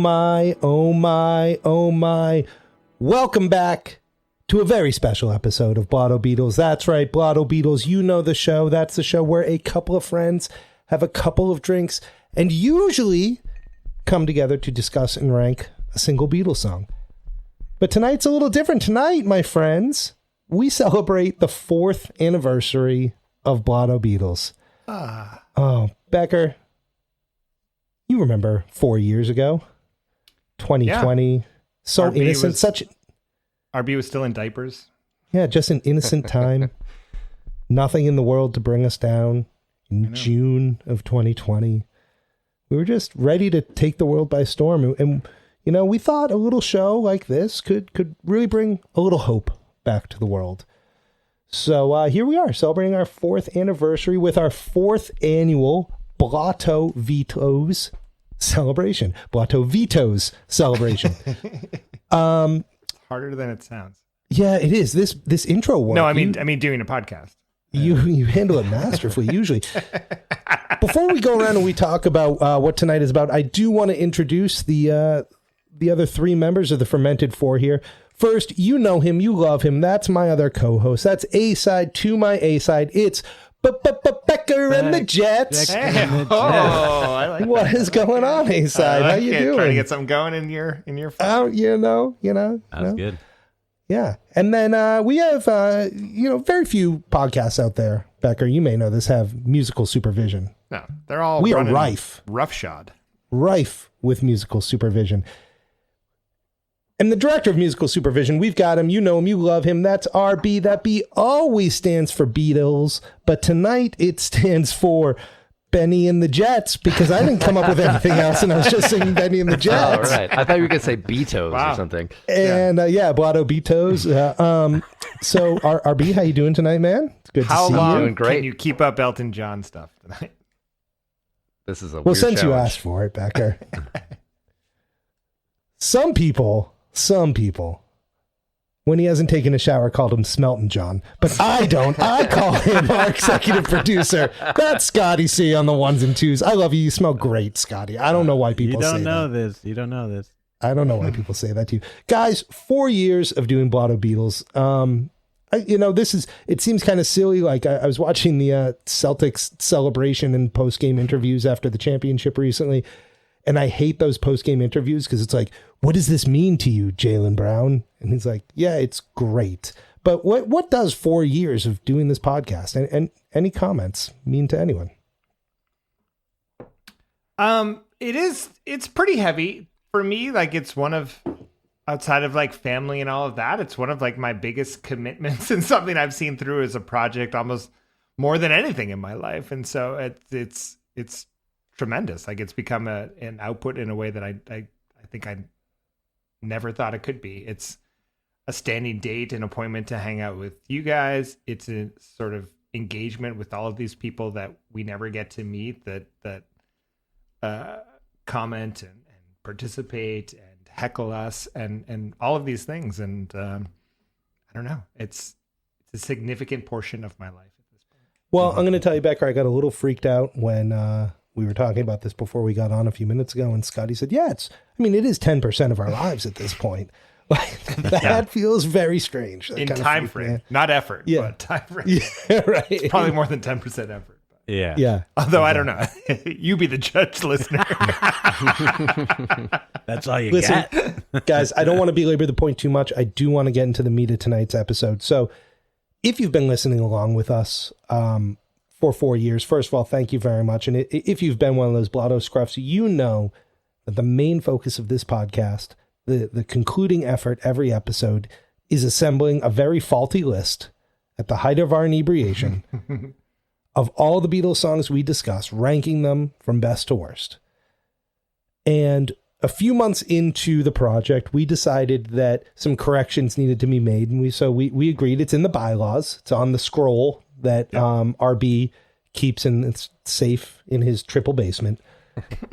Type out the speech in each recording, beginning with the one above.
my, oh my, oh my. Welcome back to a very special episode of Blotto Beatles. That's right, Blotto Beatles. You know the show. That's the show where a couple of friends have a couple of drinks and usually come together to discuss and rank a single Beatles song. But tonight's a little different. Tonight, my friends, we celebrate the 4th anniversary of Blotto Beatles. Oh, Becker, you remember 4 years ago, 2020, so RB innocent, RB was still in diapers. Yeah, just an innocent time. Nothing in the world to bring us down. In June of 2020, we were just ready to take the world by storm. And you know, we thought a little show like this could really bring a little hope back to the world. So here we are, celebrating our 4th anniversary with our 4th annual Blotto Vetoes celebration. Blotto Vetoes celebration. Harder than it sounds. Yeah, it is. This intro work. No, I mean doing a podcast. You handle it masterfully, usually. Before we go around and we talk about what tonight is about, I do want to introduce the other 3 members of the Fermented Four here. First, you know him, you love him. That's my other co-host. That's A-side to my A-side. It's Becker and the Jets. I like that. What is going on, A-side? How you doing? Trying to get something going in your phone. Oh, you know. That's good. Yeah. And then we have, very few podcasts out there, Becker, you may know this, have musical supervision. No, they're all We are rife with musical supervision. And the director of musical supervision, we've got him. You know him. You love him. That's RB. That B always stands for Beatles. But tonight it stands for Benny and the Jets, because I didn't come up with anything else, and I was just singing Benny and the Jets. Oh, right. I thought you were going to say Beatles or something. And Blotto Beatles. So RB, how you doing tonight, man? It's good to see you. How long Doing great. can you keep up Elton John stuff tonight? This is a Well, weird since you challenge. asked for it, Becker. Some people, when he hasn't taken a shower, called him Smelton John. But I don't. I call him our executive producer. That's Scotty C on the ones and twos. I love you. You smell great, Scotty. I don't know why people say that. You don't know this. I don't know why people say that to you. Guys, 4 years of doing Blotto Beatles. It seems kind of silly. Like I was watching the Celtics celebration and post-game interviews after the championship recently. And I hate those post-game interviews because it's like, what does this mean to you, Jaylen Brown? And he's like, yeah, it's great. But what does 4 years of doing this podcast and any comments mean to anyone? It's pretty heavy for me. Like, it's one of, outside of like family and all of that, it's one of like my biggest commitments and something I've seen through as a project almost more than anything in my life. And so it's tremendous. Like, it's become an output in a way that I think I never thought it could be. It's a standing date, an appointment to hang out with you guys. It's a sort of engagement with all of these people that we never get to meet, that comment and participate and heckle us and all of these things. And I don't know. It's a significant portion of my life at this point. Well, I'm going to tell you, Becker, I got a little freaked out when we were talking about this before we got on a few minutes ago, and Scotty said, yeah, it is 10% of our lives at this point. Like, that feels very strange. That in kind of time frame, not effort, but time frame. Yeah, right. It's probably more than 10% effort. But. Yeah. Although I don't know. You be the judge, listener. That's all you Listen, got. guys, I don't want to belabor the point too much. I do want to get into the meat of tonight's episode. So if you've been listening along with us for 4 years, first of all, thank you very much. And if you've been one of those Blotto scruffs, you know that the main focus of this podcast, the concluding effort every episode, is assembling a very faulty list at the height of our inebriation of all the Beatles songs we discuss, ranking them from best to worst. And a few months into the project, we decided that some corrections needed to be made. And we agreed. It's in the bylaws. It's on the scroll that RB keeps it's safe in his triple basement.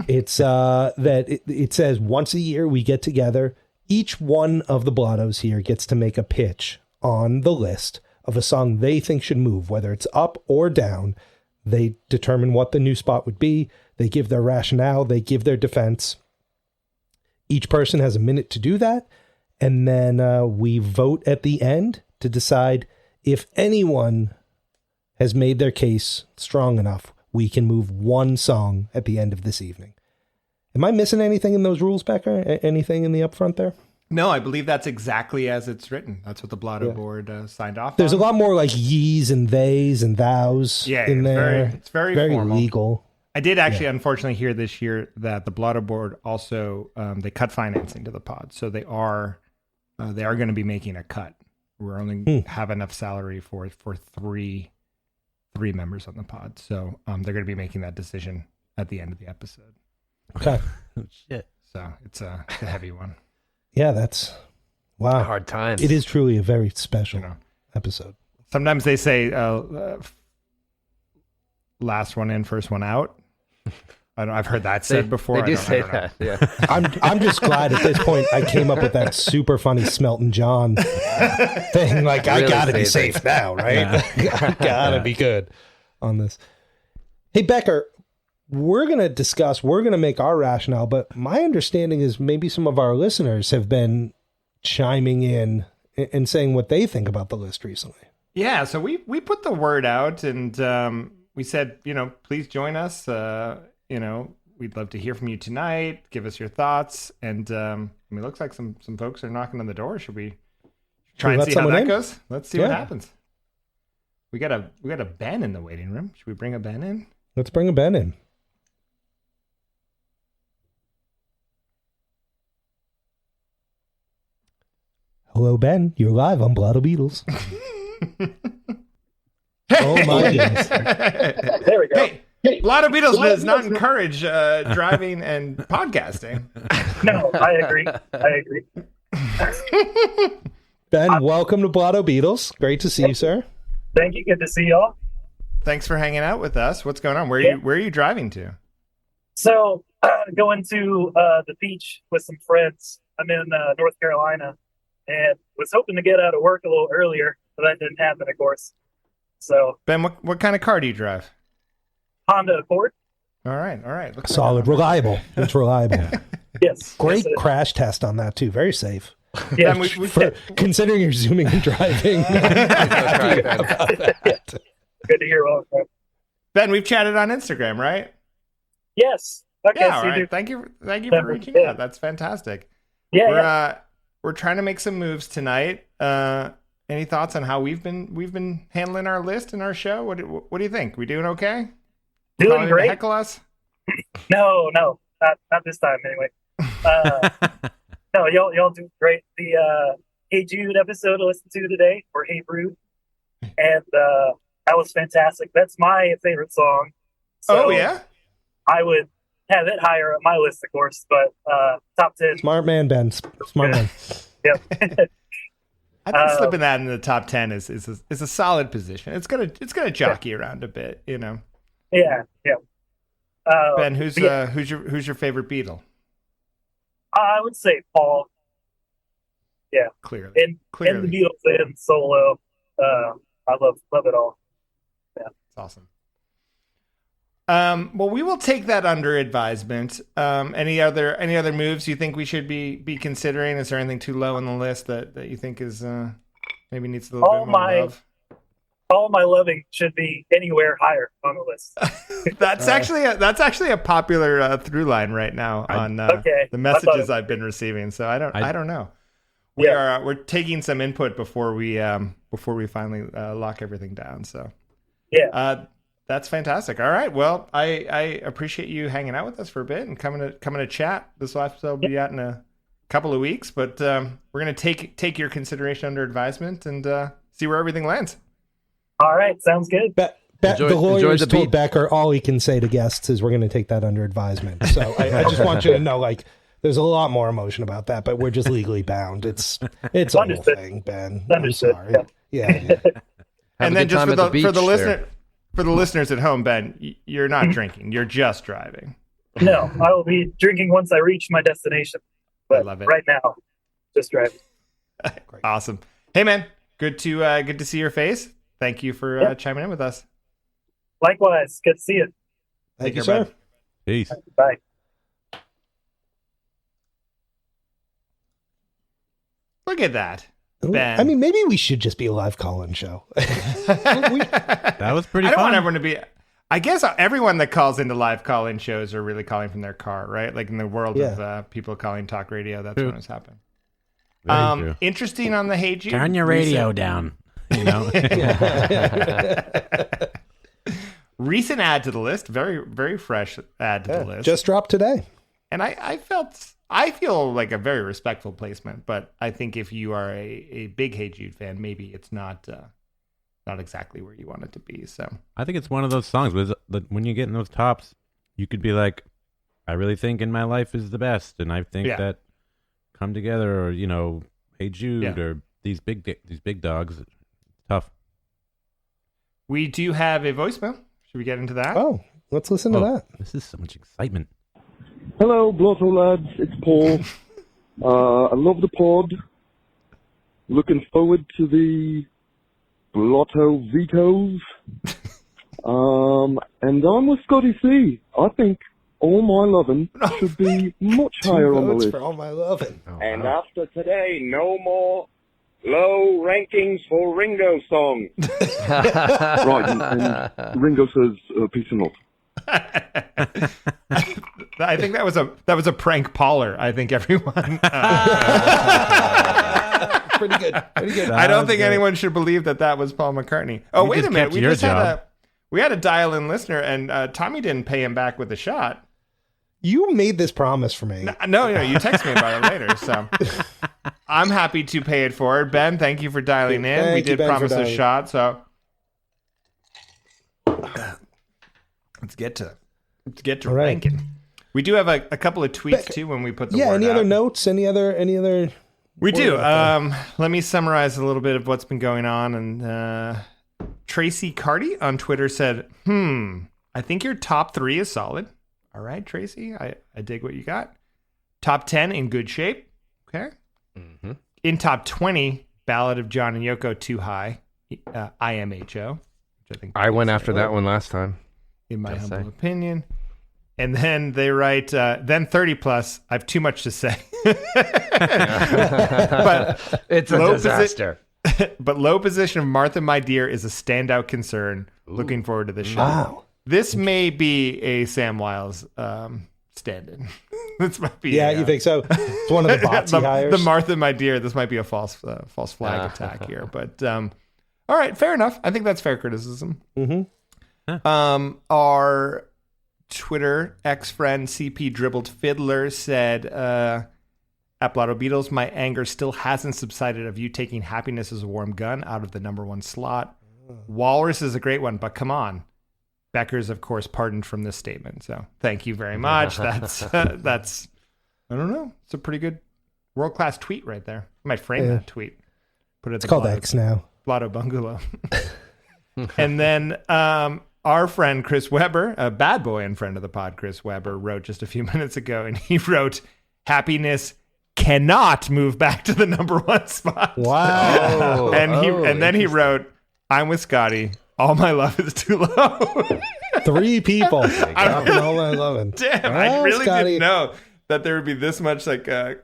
It's it says once a year we get together. Each one of the Blottos here gets to make a pitch on the list of a song they think should move, whether it's up or down. They determine what the new spot would be. They give their rationale. They give their defense. Each person has a minute to do that. And then we vote at the end to decide if anyone has made their case strong enough, we can move one song at the end of this evening. Am I missing anything in those rules, Becker? Anything in the upfront there? No, I believe that's exactly as it's written. That's what the Blotto board signed off There's on. a lot more like ye's and they's and thous in there. It's very formal. Legal. I did actually, unfortunately, hear this year that the Blotto board also, they cut financing to the pod. So they are going to be making a cut. We're only have enough salary for three members on the pod. So they're going to be making that decision at the end of the episode. Okay. Oh, shit. So it's a heavy one. Yeah, that's wow. Hard times. It is truly a very special episode. Sometimes they say last one in, first one out. I've heard that said before. They do say that. Yeah. I'm just glad at this point I came up with that super funny Smelton John thing. Like, really I gotta be safe now, right? Yeah. I gotta be good on this. Hey, Becker, we're going to make our rationale, but my understanding is maybe some of our listeners have been chiming in and saying what they think about the list recently. Yeah, so we put the word out and we said, please join us. We'd love to hear from you tonight. Give us your thoughts. And it looks like some folks are knocking on the door. Should we try and see how that goes? Let's see what happens. We got a Ben in the waiting room. Should we bring a Ben in? Let's bring a Ben in. Hello, Ben. You're live on Blotto Beatles. Oh, my goodness. There we go. Hey, Blotto Beatles does not encourage driving and podcasting. No, I agree. Ben, welcome to Blotto Beatles. Great to see you, sir. Thank you. Good to see y'all. Thanks for hanging out with us. What's going on? Where are you driving to? So, going to the beach with some friends. I'm in North Carolina. And was hoping to get out of work a little earlier, but that didn't happen, of course. So, Ben, what kind of car do you drive? Honda Accord. All right. Solid, reliable. It's reliable. Yes. Great crash test on that too. Very safe. Yeah, considering you're zooming and driving. Good to hear all that. Ben, we've chatted on Instagram, right? Yes. Okay. Yeah. All right. Thank you for reaching out. That's fantastic. Yeah. We're trying to make some moves tonight. Any thoughts on how we've been handling our list and our show? What do you think? We doing okay? Doing great. Heckle us? No, not this time anyway. No, y'all do great. The Hey Jude episode I listened to today, or Hey Brood, and that was fantastic. That's my favorite song. So oh yeah, I would have it higher on my list, of course, but top 10. Smart man, Ben. Smart man. Yep. I think slipping that in the top 10 is a solid position. It's gonna jockey around a bit, Yeah. Ben, who's your favorite Beatle? I would say Paul. Yeah, clearly. And the Beatles and solo. I love it all. Yeah, it's awesome. Well, we will take that under advisement. Any other moves you think we should be considering? Is there anything too low on the list that you think is maybe needs a little bit more love? All my loving should be anywhere higher on the list. That's actually a popular through line right now on the messages I've been receiving. So I don't know. We're taking some input before we finally lock everything down. So yeah. That's fantastic. All right. Well, I appreciate you hanging out with us for a bit and coming to chat. This episode will be out in a couple of weeks, but we're going to take your consideration under advisement and see where everything lands. All right. Sounds good. The lawyers told Becker all he can say to guests is we're going to take that under advisement. So I just want you to know, like, there's a lot more emotion about that, but we're just legally bound. It's a whole thing, Ben. Understood. I'm sorry. Yeah. And then just for the listeners at home, Ben, you're not drinking. You're just driving. No, I will be drinking once I reach my destination. But I love it. Right now, just driving. Awesome. Hey, man, good to see your face. Thank you for chiming in with us. Likewise. Good to see you. Thank you, sir. Peace. Bye. Look at that. Ben. I mean, maybe we should just be a live call-in show. That was pretty I don't fun. want everyone to be... I guess everyone that calls into live call-in shows are really calling from their car, right? Like in the world of people calling talk radio, that's when it's happened. Very true. Interesting on the Hey Jude. Turn your radio down. You know? Recent add to the list. Very, very fresh add to the list. Just dropped today. And I feel like a very respectful placement, but I think if you are a big Hey Jude fan, maybe it's not exactly where you want it to be. So I think it's one of those songs when you get in those tops, you could be like, I really think In My Life is the best, and I think that Come Together, or Hey Jude, or these big dogs, it's tough. We do have a voicemail. Should we get into that? Oh, let's listen to that. This is so much excitement. Hello, Blotto lads. It's Paul. I love the pod. Looking forward to the Blotto Vetoes. And I'm with Scotty C. I think All My Lovin' should be much higher on the list. For All My Lovin'. And after today, no more low rankings for Ringo songs. Right, and Ringo says, peace and love. I think that was a prank Pauler. I think everyone. Pretty good. I don't think anyone should believe that was Paul McCartney. Oh, wait a minute. We had a dial-in listener, and Tommy didn't pay him back with a shot. You made this promise for me. No, you text me about it later. So I'm happy to pay it forward. Ben, thank you for dialing in. We did promise a shot, so let's get to ranking. We do have a couple of tweets too when we put the word any out. other notes? Any other? We do. Let me summarize a little bit of what's been going on. And Tracy Carty on Twitter said, I think your top 3 is solid. All right, Tracy, I dig what you got. Top 10 in good shape. Okay. Mm-hmm. In top 20, Ballad of John and Yoko too high. IMHO. Which I think I went after that one last time. In my humble opinion. And then they write, then 30 plus, I have too much to say. But it's a disaster. But low position of Martha, My Dear is a standout concern. Ooh. Looking forward to the show. Wow. This may be a Sam Wiles stand-in. This might be. Yeah, you think so? It's one of the bots he hires. The Martha, My Dear. This might be a false flag attack here. But all right, fair enough. I think that's fair criticism. Mm-hmm. Our Twitter ex-friend CP Dribbled Fiddler said, at Blotto Beatles, my anger still hasn't subsided of you taking Happiness as a Warm Gun out of the number 1 slot. Walrus is a great one, but come on. Becker's, of course, pardoned from this statement. So thank you very much. That's I don't know. It's a pretty good world-class tweet right there. I might frame that tweet. Put it. It's called X now. Blotto Bungalow. And then our friend Chris Weber, a bad boy and friend of the pod, Chris Weber, wrote just a few minutes ago, and he wrote, Happiness cannot move back to the number 1 spot. Wow. And then he wrote, I'm with Scotty. All My Love is too low. 3 people. All My Lovin'. Damn, I really Scotty. Didn't know that there would be this much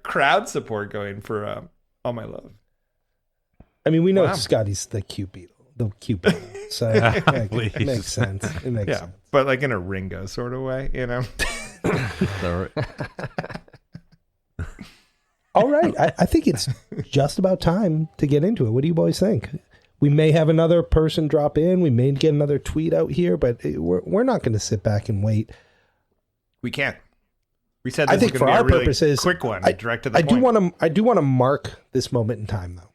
crowd support going for All My Love. I mean, we know Scotty's the cute Beatle. So it makes sense. It makes sense. But like in a Ringo sort of way, All right. I think it's just about time to get into it. What do you boys think? We may have another person drop in. We may get another tweet out here, but we're not going to sit back and wait. We can't. We said this was going to be a really purposes, quick one, direct to the point. I do want to mark this moment in time, though.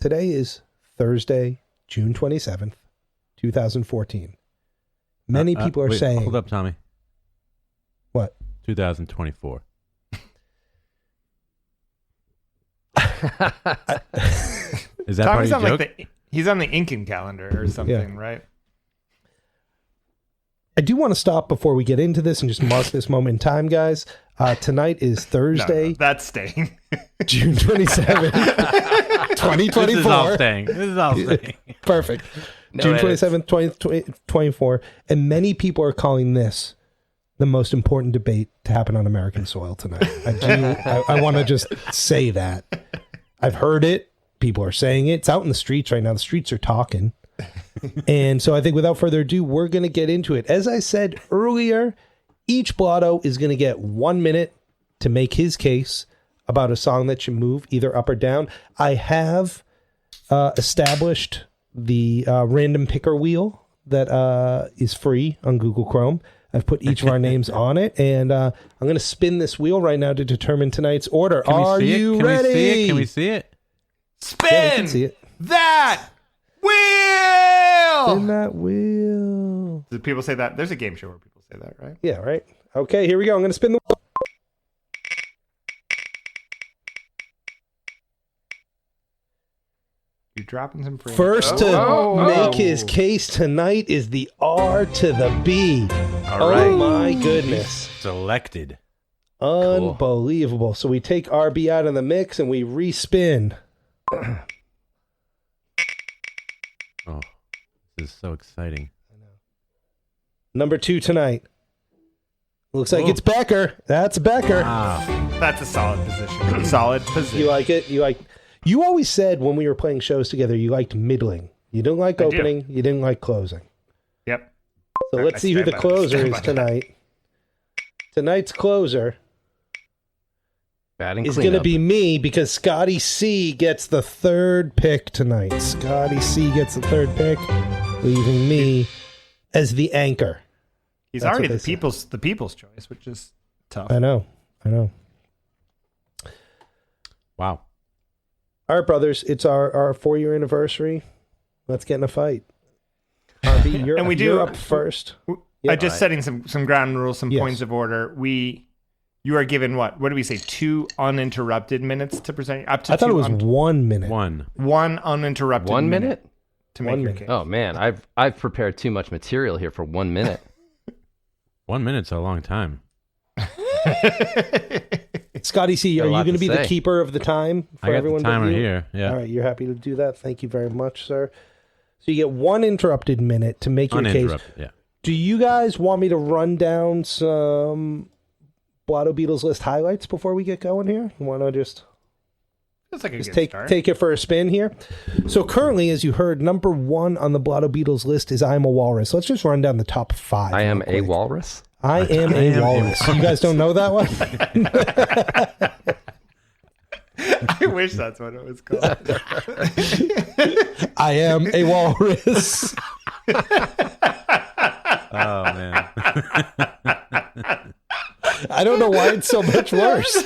Today is Thursday, June 27th, 2014. Many people are saying... Hold up, Tommy. What? 2024. Is that Tommy's part of your joke? He's on the Incan calendar or something, right? I do want to stop before we get into this and just mark this moment in time, guys. Tonight is Thursday. No, that's staying. June 27th, 2024. This is all staying. Perfect. June 27th, 2024. And many people are calling this the most important debate to happen on American soil tonight. I want to just say that. I've heard it. People are saying it. It's out in the streets right now. The streets are talking. And so I think without further ado, we're going to get into it. As I said earlier, each Blotto is going to get 1 minute to make his case about a song that should move either up or down. I have established the random picker wheel that is free on Google Chrome. I've put each of our names on it, and I'm going to spin this wheel right now to determine tonight's order. Are you ready? Can we see it? Spin Yeah, we can see it. that wheel! Spin that wheel. Do people say that? There's a game show where people say that, right? Yeah, right. Okay, here we go. I'm going to spin the wheel. You're dropping some frames. First to make his case tonight is the R to the B. All right. Oh my goodness. Selected. Unbelievable. So we take RB out of the mix and we respin. Oh, this is so exciting. Number 2 tonight. Looks like it's Becker. That's Becker. Wow. That's a solid position. Solid position. You like it? You always said when we were playing shows together, you liked middling. You didn't like opening. You didn't like closing. Yep. So let's see who the closer is tonight. Tonight's closer is going to be me because Scotty C gets the 3rd pick tonight. Scotty C gets the 3rd pick, leaving me as the anchor. He's That's already what the people's choice, which is tough. I know. Wow. All right, brothers, it's our 4-year anniversary. Let's get in a fight. RB, you're up first. Just setting some ground rules, some points of order. You are given what do we say? 2 uninterrupted minutes to present. Up to I thought 2 it was 1 minute. One uninterrupted 1 minute to make your case. Oh man, I've prepared too much material here for 1 minute. 1 minute's a long time. Scotty C, are you going to be the keeper of the time for I got everyone? the timer but you? here. Yeah. All right, you're happy to do that. Thank you very much, sir. So you get 1 interrupted minute to make your case. Yeah. Do you guys want me to run down some Blotto Beatles list highlights before we get going here? You want to just take it for a spin here? So currently, as you heard, number 1 on the Blotto Beatles list is I'm a Walrus. Let's just run down the top 5. I am a walrus? I am a walrus. You guys don't know that one? I wish that's what it was called. I am a walrus. Oh, man. I don't know why it's so much worse.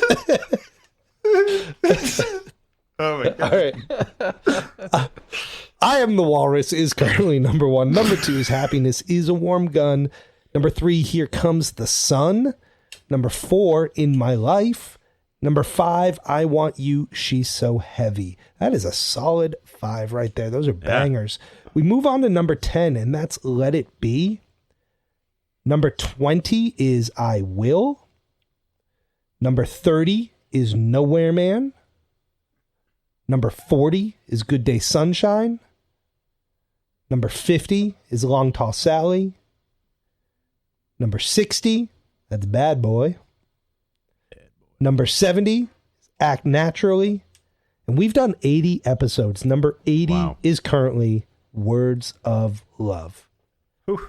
Oh, my God. All right. I am the walrus is currently number 1. Number 2 is Happiness is a Warm Gun. Number 3, Here Comes the Sun. Number 4, In My Life. Number 5, I Want You, She's So Heavy. That is a solid 5 right there. Those are bangers. We move on to number 10, and that's Let It Be. Number 20 is I Will. Number 30 is Nowhere Man. Number 40 is Good Day Sunshine. Number 50 is Long Tall Sally. Number 60, that's Bad Boy. Number 70 is Act Naturally. And we've done 80 episodes. Number 80 is currently Words of Love. Whew.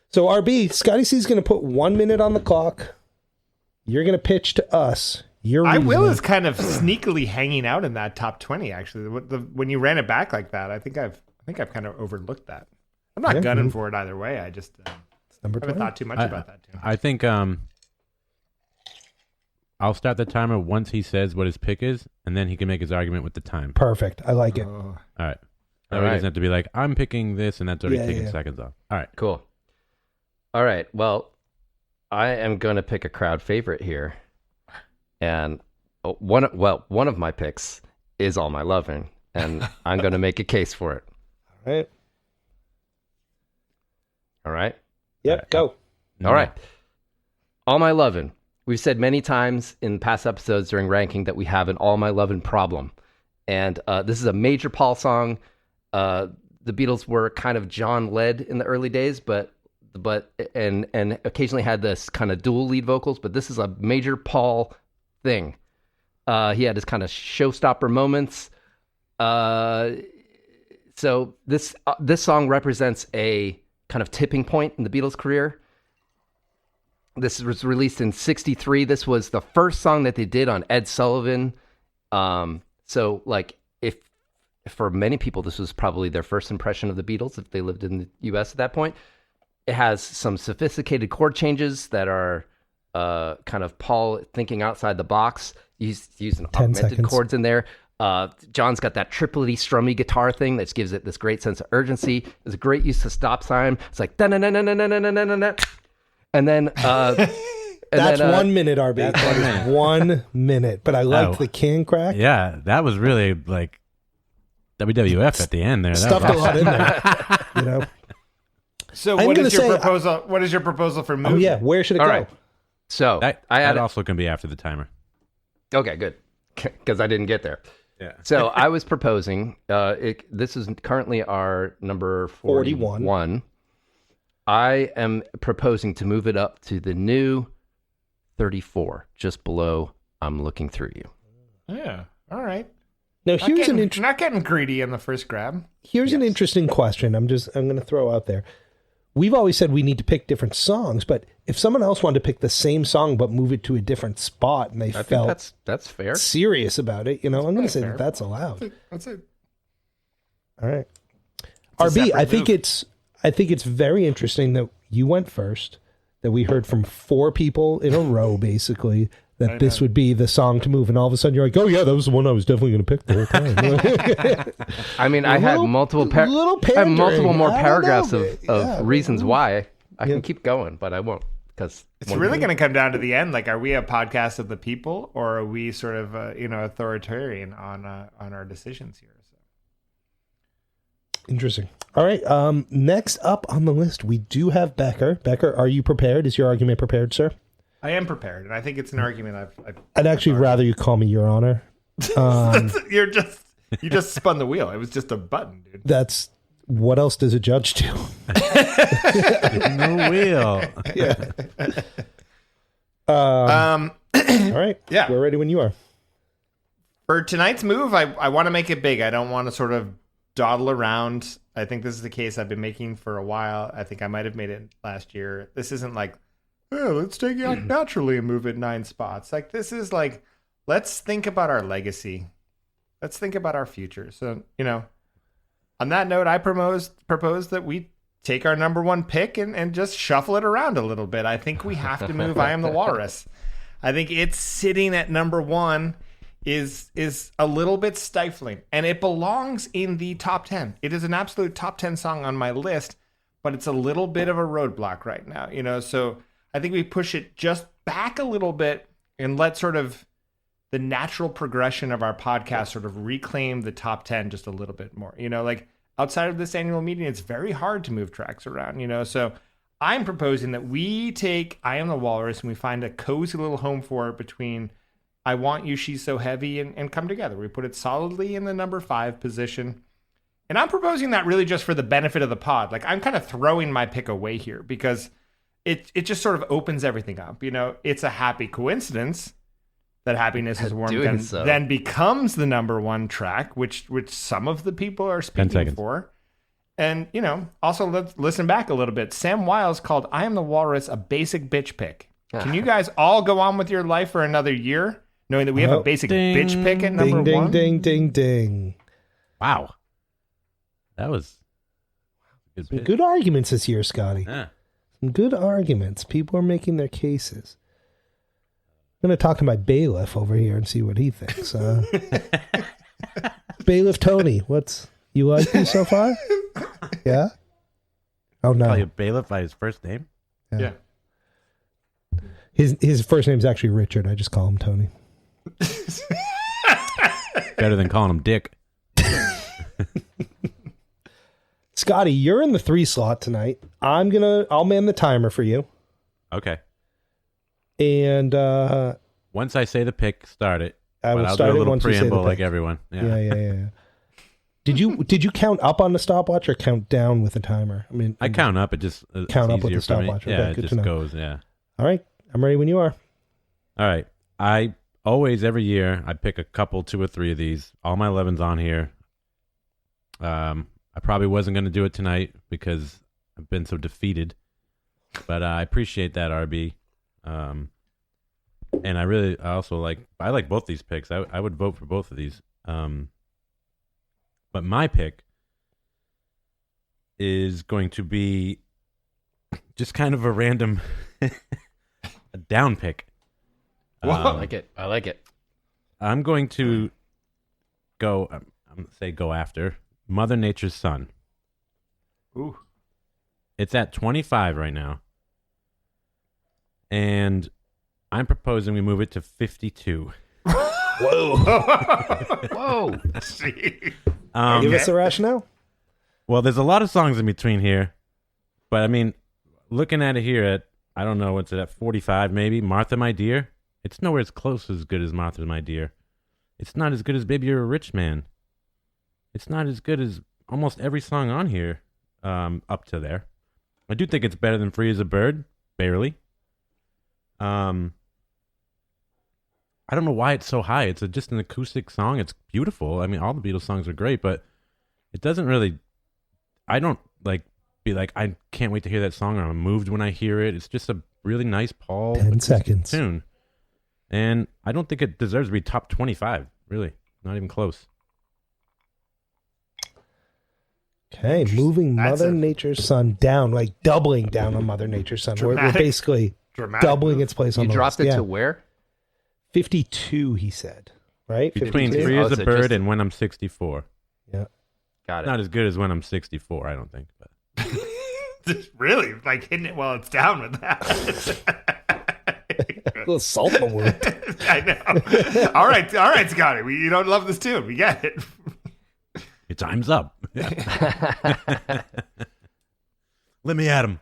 So RB, Scotty C is going to put 1 minute on the clock. You're going to pitch to us. I Will is kind of sneakily hanging out in that top 20, actually. When you ran it back like that, I think I've kind of overlooked that. I'm not gunning for it either way. I just... Number I haven't thought too much about that, too. I think I'll start the timer once he says what his pick is, and then he can make his argument with the time. Perfect. I like it. All right. That way he doesn't have to be like, I'm picking this, and that's already taking seconds off. All right. Cool. All right. Well, I am going to pick a crowd favorite here. And one of my picks is All My Lovin', and I'm going to make a case for it. All right. All right? Yep, go. All right. All My Lovin'. We've said many times in past episodes during ranking that we have an All My Lovin' problem. And this is a major Paul song. The Beatles were kind of John-led in the early days, but occasionally had this kind of dual lead vocals, but this is a major Paul thing. He had his kind of showstopper moments. So this song represents a kind of tipping point in the Beatles' career. This was released in '63. This was the first song that they did on Ed Sullivan. So like if for many people, this was probably their first impression of the Beatles if they lived in the US at that point. It has some sophisticated chord changes that are kind of Paul thinking outside the box. He's using augmented chords in there. John's got that triplety strummy guitar thing that gives it this great sense of urgency. There's a great use of stop sign. It's like da-na-na-na-na-na-na-na-na. And then that's 1 minute, RB. That's 1 minute. But I liked the can crack. Yeah, that was really like WWF at the end there. Stuffed a lot in there. You know. So what is your proposal? What is your proposal for movie? Oh yeah, where should it go? Right. So that also can be after the timer. Okay, good, because I didn't get there. Yeah. So I was proposing. This is currently our number 41. I am proposing to move it up to the new 34, just below I'm Looking Through You. Yeah. All right. Now here's not getting greedy in the first grab. Here's an interesting question. I'm going to throw out there. We've always said we need to pick different songs, but if someone else wanted to pick the same song but move it to a different spot and they felt that's fair, serious about it, I'm going to say that's allowed. That's it. All right. RB, I think it's very interesting that you went first, that we heard from 4 people in a row, basically, that this would be the song to move. And all of a sudden you're like, oh, yeah, that was the one I was definitely going to pick the whole time. I mean, I had multiple more paragraphs of reasons why. I can keep going, but I won't. Because it's really going to come down to the end. Like, are we a podcast of the people, or are we sort of, authoritarian on our decisions here? So. Interesting. All right. Next up on the list, we do have Becker. Becker, are you prepared? Is your argument prepared, sir? I am prepared, and I think it's an argument I'd actually rather you call me Your Honor. You just spun the wheel. It was just a button, dude. That's what else does a judge do? No wheel. Yeah. All right. Yeah. We're ready when you are. For tonight's move, I want to make it big. I don't want to sort of dawdle around. I think this is the case I've been making for a while. I think I might have made it last year. This isn't like, let's take it out naturally and move it 9 spots. Like, this is like, let's think about our legacy. Let's think about our future. So, on that note, I propose that we take our number 1 pick and just shuffle it around a little bit. I think we have to move I Am the Walrus. I think it's sitting at number 1 is a little bit stifling, and it belongs in the top 10. It is an absolute top 10 song on my list, but it's a little bit of a roadblock right now, so I think we push it just back a little bit and let sort of the natural progression of our podcast sort of reclaim the top 10 just a little bit more. Like outside of this annual meeting, it's very hard to move tracks around, so I'm proposing that we take I Am the Walrus and we find a cozy little home for it between I Want You, She's So Heavy and Come Together. We put it solidly in the number 5 position. And I'm proposing that really just for the benefit of the pod. Like, I'm kind of throwing my pick away here because it just sort of opens everything up. It's a happy coincidence that Happiness Is Warm then becomes the number 1 track, which some of the people are speaking for. And, also let's listen back a little bit. Sam Wiles called I Am the Walrus a basic bitch pick. Can you guys all go on with your life for another year, knowing that we have a basic bitch pick at number 1? Ding, ding, ding, ding. Wow. That was some good arguments this year, Scotty. Yeah. Some good arguments. People are making their cases. I'm going to talk to my bailiff over here and see what he thinks. Bailiff Tony, you like me so far? Yeah? Oh, no. Call you bailiff by his first name? Yeah. His first name's actually Richard. I just call him Tony. Better than calling him Dick. Scotty, you're in the 3 slot tonight. I'll man the timer for you. Okay. And once I say the pick, start it. I'll do a little preamble like everyone. Yeah. Did you count up on the stopwatch or count down with the timer? I mean, I count up. It just count up with the stopwatch. Yeah, Okay, it good just to know. goes. Yeah. All right, I'm ready when you are. All right. always, every year, I pick a couple, 2 or 3 of these. All My Lovin's on here. I probably wasn't going to do it tonight because I've been so defeated. But I appreciate that, RB. And I also like both these picks. I would vote for both of these. But my pick is going to be just kind of a random a down pick. I like it. I'm going to go. I'm going to say go after Mother Nature's Son. Ooh, it's at 25 right now, and I'm proposing we move it to 52. Whoa! Whoa! Give us a rationale. Well, there's a lot of songs in between here, but I mean, looking at it here at, I don't know, what's it at 45 maybe? Martha, My Dear. It's nowhere as close as good as Martha, My Dear. It's not as good as Baby, You're a Rich Man. It's not as good as almost every song on here up to there. I do think it's better than Free as a Bird, barely. I don't know why it's so high. It's just an acoustic song. It's beautiful. I mean, all the Beatles songs are great, but it doesn't really... I don't be like, I can't wait to hear that song, or I'm moved when I hear it. It's just a really nice Paul 10 seconds tune. And I don't think it deserves to be top 25, really. Not even close. Okay, moving Mother Nature's Son down, like doubling down on Mother Nature's Son. We're basically doubling its place on the list. You dropped it to where? 52, he said. Right? Between 52? Free as a Bird and When I'm 64. Yeah. Got it. Not as good as When I'm 64, I don't think. But. Just really hitting it while it's down with that. A little salt in the wound. I know. All right, Scotty. You don't love this tune. We get it. Your time's up. Let me at him.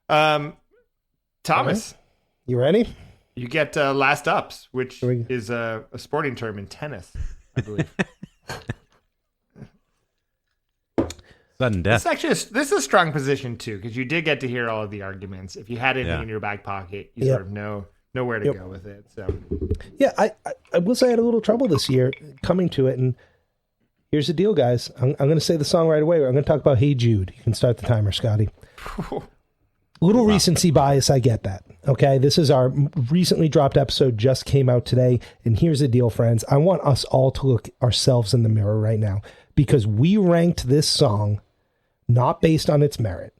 Thomas. Right. You ready? You get last ups, which is a sporting term in tennis, I believe. Sudden death. This is a strong position too, because you did get to hear all of the arguments. If you had anything in your back pocket, you sort of know where to go with it. So, yeah, I will say I had a little trouble this year coming to it, and here's the deal, guys. I'm going to say the song right away. I'm going to talk about Hey Jude. You can start the timer, Scotty. Little recency bias, I get that. Okay, this is our recently dropped episode, just came out today, and here's the deal, friends. I want us all to look ourselves in the mirror right now, because we ranked this song not based on its merit.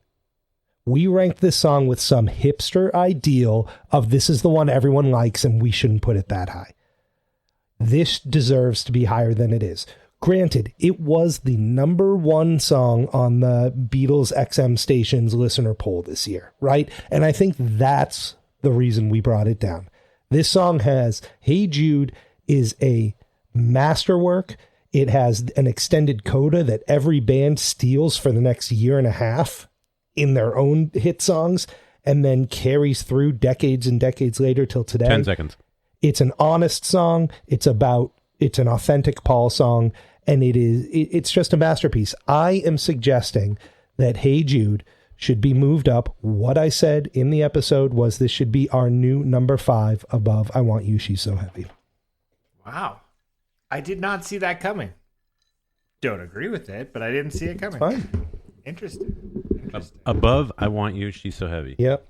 We ranked this song with some hipster ideal of this is the one everyone likes and we shouldn't put it that high. This deserves to be higher than it is. Granted, it was the number 1 song on the Beatles XM station's listener poll this year, right? And I think that's the reason we brought it down. This song has Hey Jude is a masterwork. It has an extended coda that every band steals for the next year and a half in their own hit songs, and then carries through decades and decades later till today. 10 seconds. It's an honest song. It's an authentic Paul song, and it's just a masterpiece. I am suggesting that Hey Jude should be moved up. What I said in the episode was this should be our new number 5 above I Want You, She's So Heavy. Wow. I did not see that coming. Don't agree with it, but I didn't see it coming. It's fine. Interesting. Above I Want You, She's So Heavy. Yep.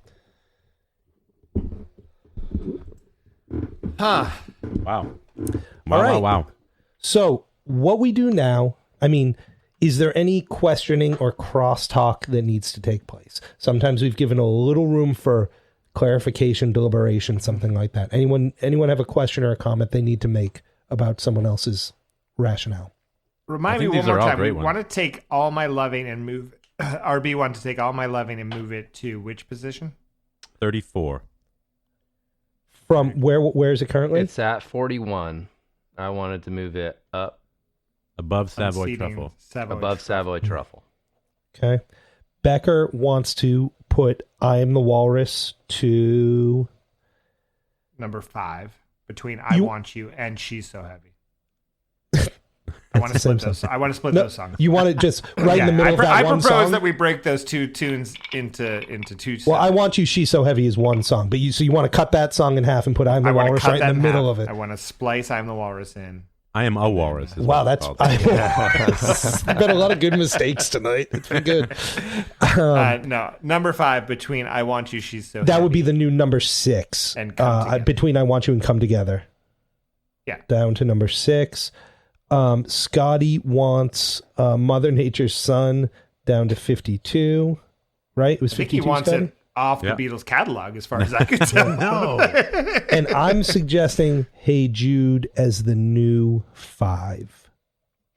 Huh. Wow. All right. Wow. So what we do now, I mean, is there any questioning or crosstalk that needs to take place? Sometimes we've given a little room for clarification, deliberation, something like that. Anyone have a question or a comment they need to make about someone else's rationale? Remind me one more time. We want to take All My Loving and move... RB wanted to take All My Loving and move it to which position? 34. From where is it currently? It's at 41. I wanted to move it up. Above Savoy Truffle. Above Savoy Truffle. Okay. Becker wants to put I Am the Walrus to... number 5. Between I Want You and She's So Heavy. I want to split those. I want to split those songs. You want to just right in the middle of that one song? I propose that we break those two tunes into two songs. Well, I Want You, She's So Heavy is one song, but you want to cut that song in half and put I'm the Walrus right in the middle of it. I want to splice I'm the Walrus in. I Am a Walrus. Wow, that's been a lot of good mistakes tonight. It's been good. No, number 5 between I Want You, She's So Heavy. That would be the new number 6. And between I Want You and Come Together. Yeah. Down to number 6. Scotty wants Mother Nature's Son down to 52. Right? It was 52. I think he wants Scotty? it off the Beatles catalog, as far as I can tell. No. And I'm suggesting Hey Jude as the new 5.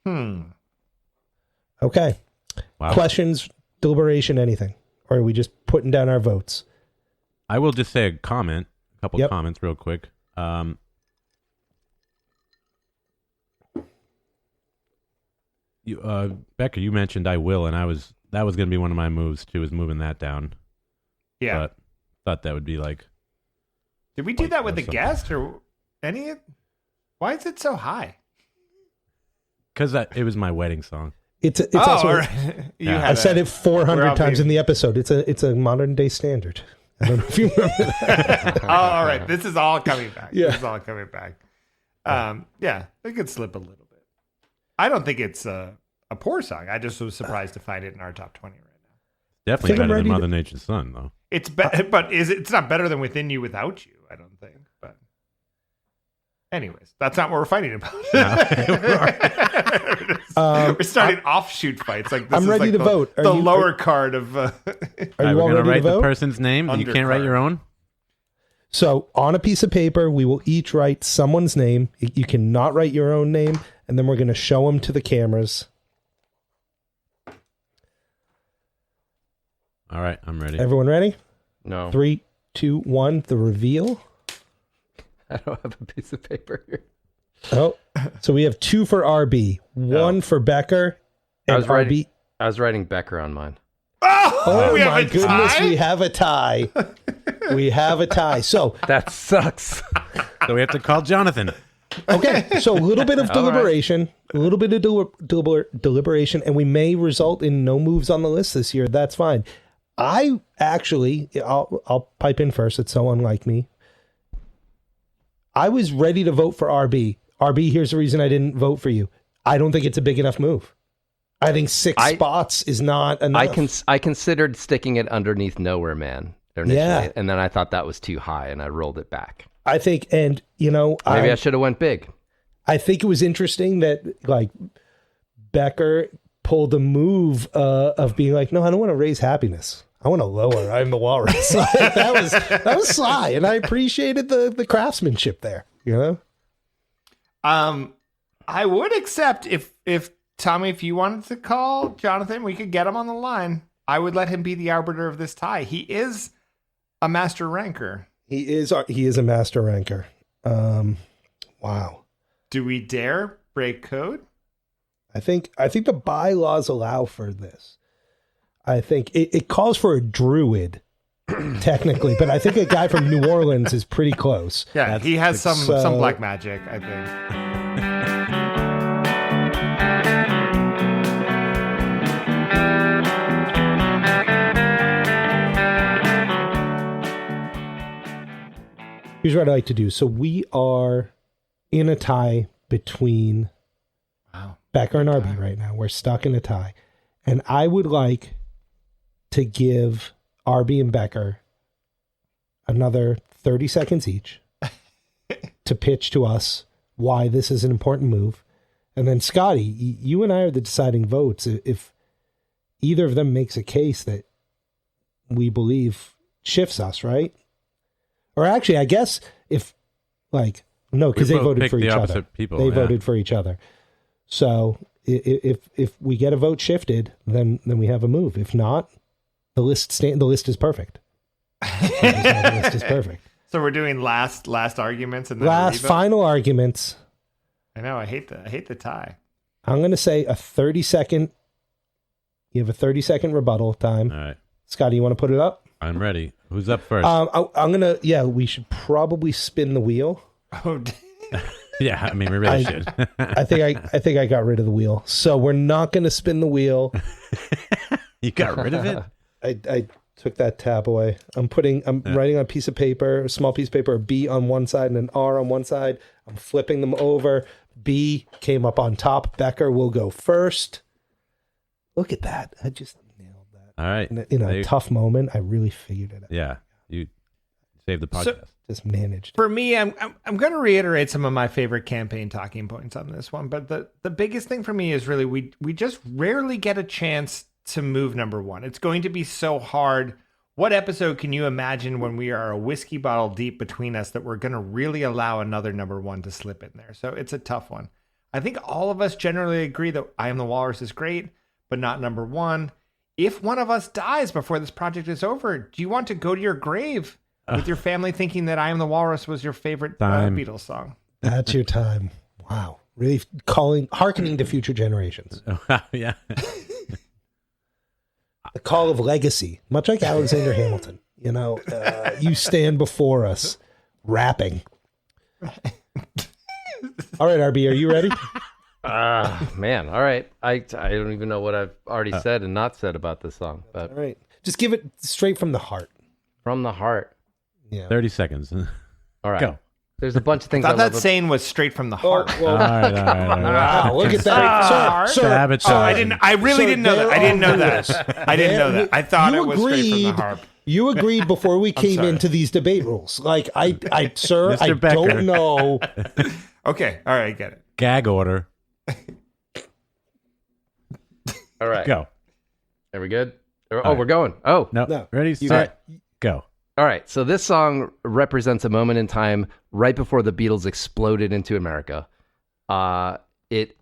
Okay. Wow. Questions, deliberation, anything? Or are we just putting down our votes? I will just say a couple comments real quick. Becker, you mentioned I Will, and that was going to be one of my moves too, is moving that down. Yeah. But thought that would be like... Did we do that with the guest or any? Why is it so high? Because it was my wedding song. It's also... Right. I said it 400 times in the episode. It's a modern day standard. I don't know if you remember that. All right. This is all coming back. Yeah. This is all coming back. Yeah, it could slip a little bit. I don't think it's a poor song. I just was surprised to find it in our top 20 right now. Definitely better than Mother Nature's Son, though. It's but it's not better than Within You Without You, I don't think. But anyways, that's not what we're fighting about. We're starting offshoot fights. Like this I'm is ready like to the, vote. The lower card of. Are we're you all going to ready write to vote? the person's name. You can't write your own. So on a piece of paper, we will each write someone's name. You cannot write your own name, and then we're going to show them to the cameras. All right, I'm ready. Everyone ready? No. 3, 2, 1. The reveal. I don't have a piece of paper here. Oh, so we have 2 for RB, 1 for Becker, and RB. I was writing Becker on mine. Oh we have my a goodness, tie? we have a tie. We have a tie. So That sucks. So we have to call Jonathan. okay, so a little bit of All right. deliberation, a little bit of deliberation, and we may result in no moves on the list this year. That's fine. I'll pipe in first. It's so unlike me. I was ready to vote for RB. RB, here's the reason I didn't vote for you. I don't think it's a big enough move. I think 6 spots is not enough. I considered sticking it underneath Nowhere Man initially, and then I thought that was too high, and I rolled it back. I think, and maybe I should have went big. I think it was interesting that like Becker pulled a move of being like, no, I don't want to raise happiness. I want to lower. I'm the Walrus. Like, that was sly, and I appreciated the craftsmanship there. You know. I would accept if Tommy, if you wanted to call Jonathan, we could get him on the line. I would let him be the arbiter of this tie. He is a master ranker. He is a master ranker. Wow. Do we dare break code? I think the bylaws allow for this. I think it calls for a druid, technically, but I think a guy from New Orleans is pretty close. Yeah, he has some black magic, I think. Here's what I'd like to do. So we are in a tie between Becker and RB right now. We're stuck in a tie. And I would like to give RB and Becker another 30 seconds each to pitch to us why this is an important move. And then Scotty, you and I are the deciding votes. If either of them makes a case that we believe shifts us, right? Or actually, I guess if no, because they voted for each other. They voted for each other. So if we get a vote shifted, then we have a move. If not, the list is perfect. The list is perfect. So we're doing last arguments and then last final arguments. I know. I hate the tie. I'm going to say a 30-second. You have a 30-second rebuttal time. All right, Scotty, you want to put it up? I'm ready. Who's up first? I'm gonna. Yeah, we should probably spin the wheel. Oh, Yeah, I mean, we really should. I think I got rid of the wheel. So we're not going to spin the wheel. You got rid of it? I took that tab away. I'm writing on a piece of paper, a small piece of paper, a B on one side and an R on one side. I'm flipping them over. B came up on top. Becker will go first. Look at that. I just nailed that. All right. In a tough moment, I really figured it out. Yeah. You saved the podcast. So, just managed. For me, I'm going to reiterate some of my favorite campaign talking points on this one, but the biggest thing for me is really we just rarely get a chance to move number one. It's going to be so hard. What episode can you imagine when we are a whiskey bottle deep between us that we're going to really allow another number one to slip in there? So it's a tough one. I think all of us generally agree that I Am the Walrus is great, but not number one. If one of us dies before this project is over, do you want to go to your grave with your family thinking that I Am the Walrus was your favorite Beatles song? That's your time. Wow. Really hearkening to future generations. Yeah. The call of legacy, much like Alexander Hamilton. You know, you stand before us, rapping. All right, RB, are you ready? Man, all right. I don't even know what I've already said and not said about this song. But all right, just give it straight from the heart. From the heart. Yeah. 30 seconds. All right. Go. There's a bunch of things. I thought that saying was straight from the heart. All right. Wow, look at that, sir. I really didn't know that. I didn't know that. I didn't know that. I thought it was straight from the harp. You agreed before we came into these debate rules. Like, sir, I don't know. Okay, all right, I get it. Gag order. All right. Go. Are we good? We're going. Oh. No. Ready, set, go. All right, so this song represents a moment in time right before the Beatles exploded into America. It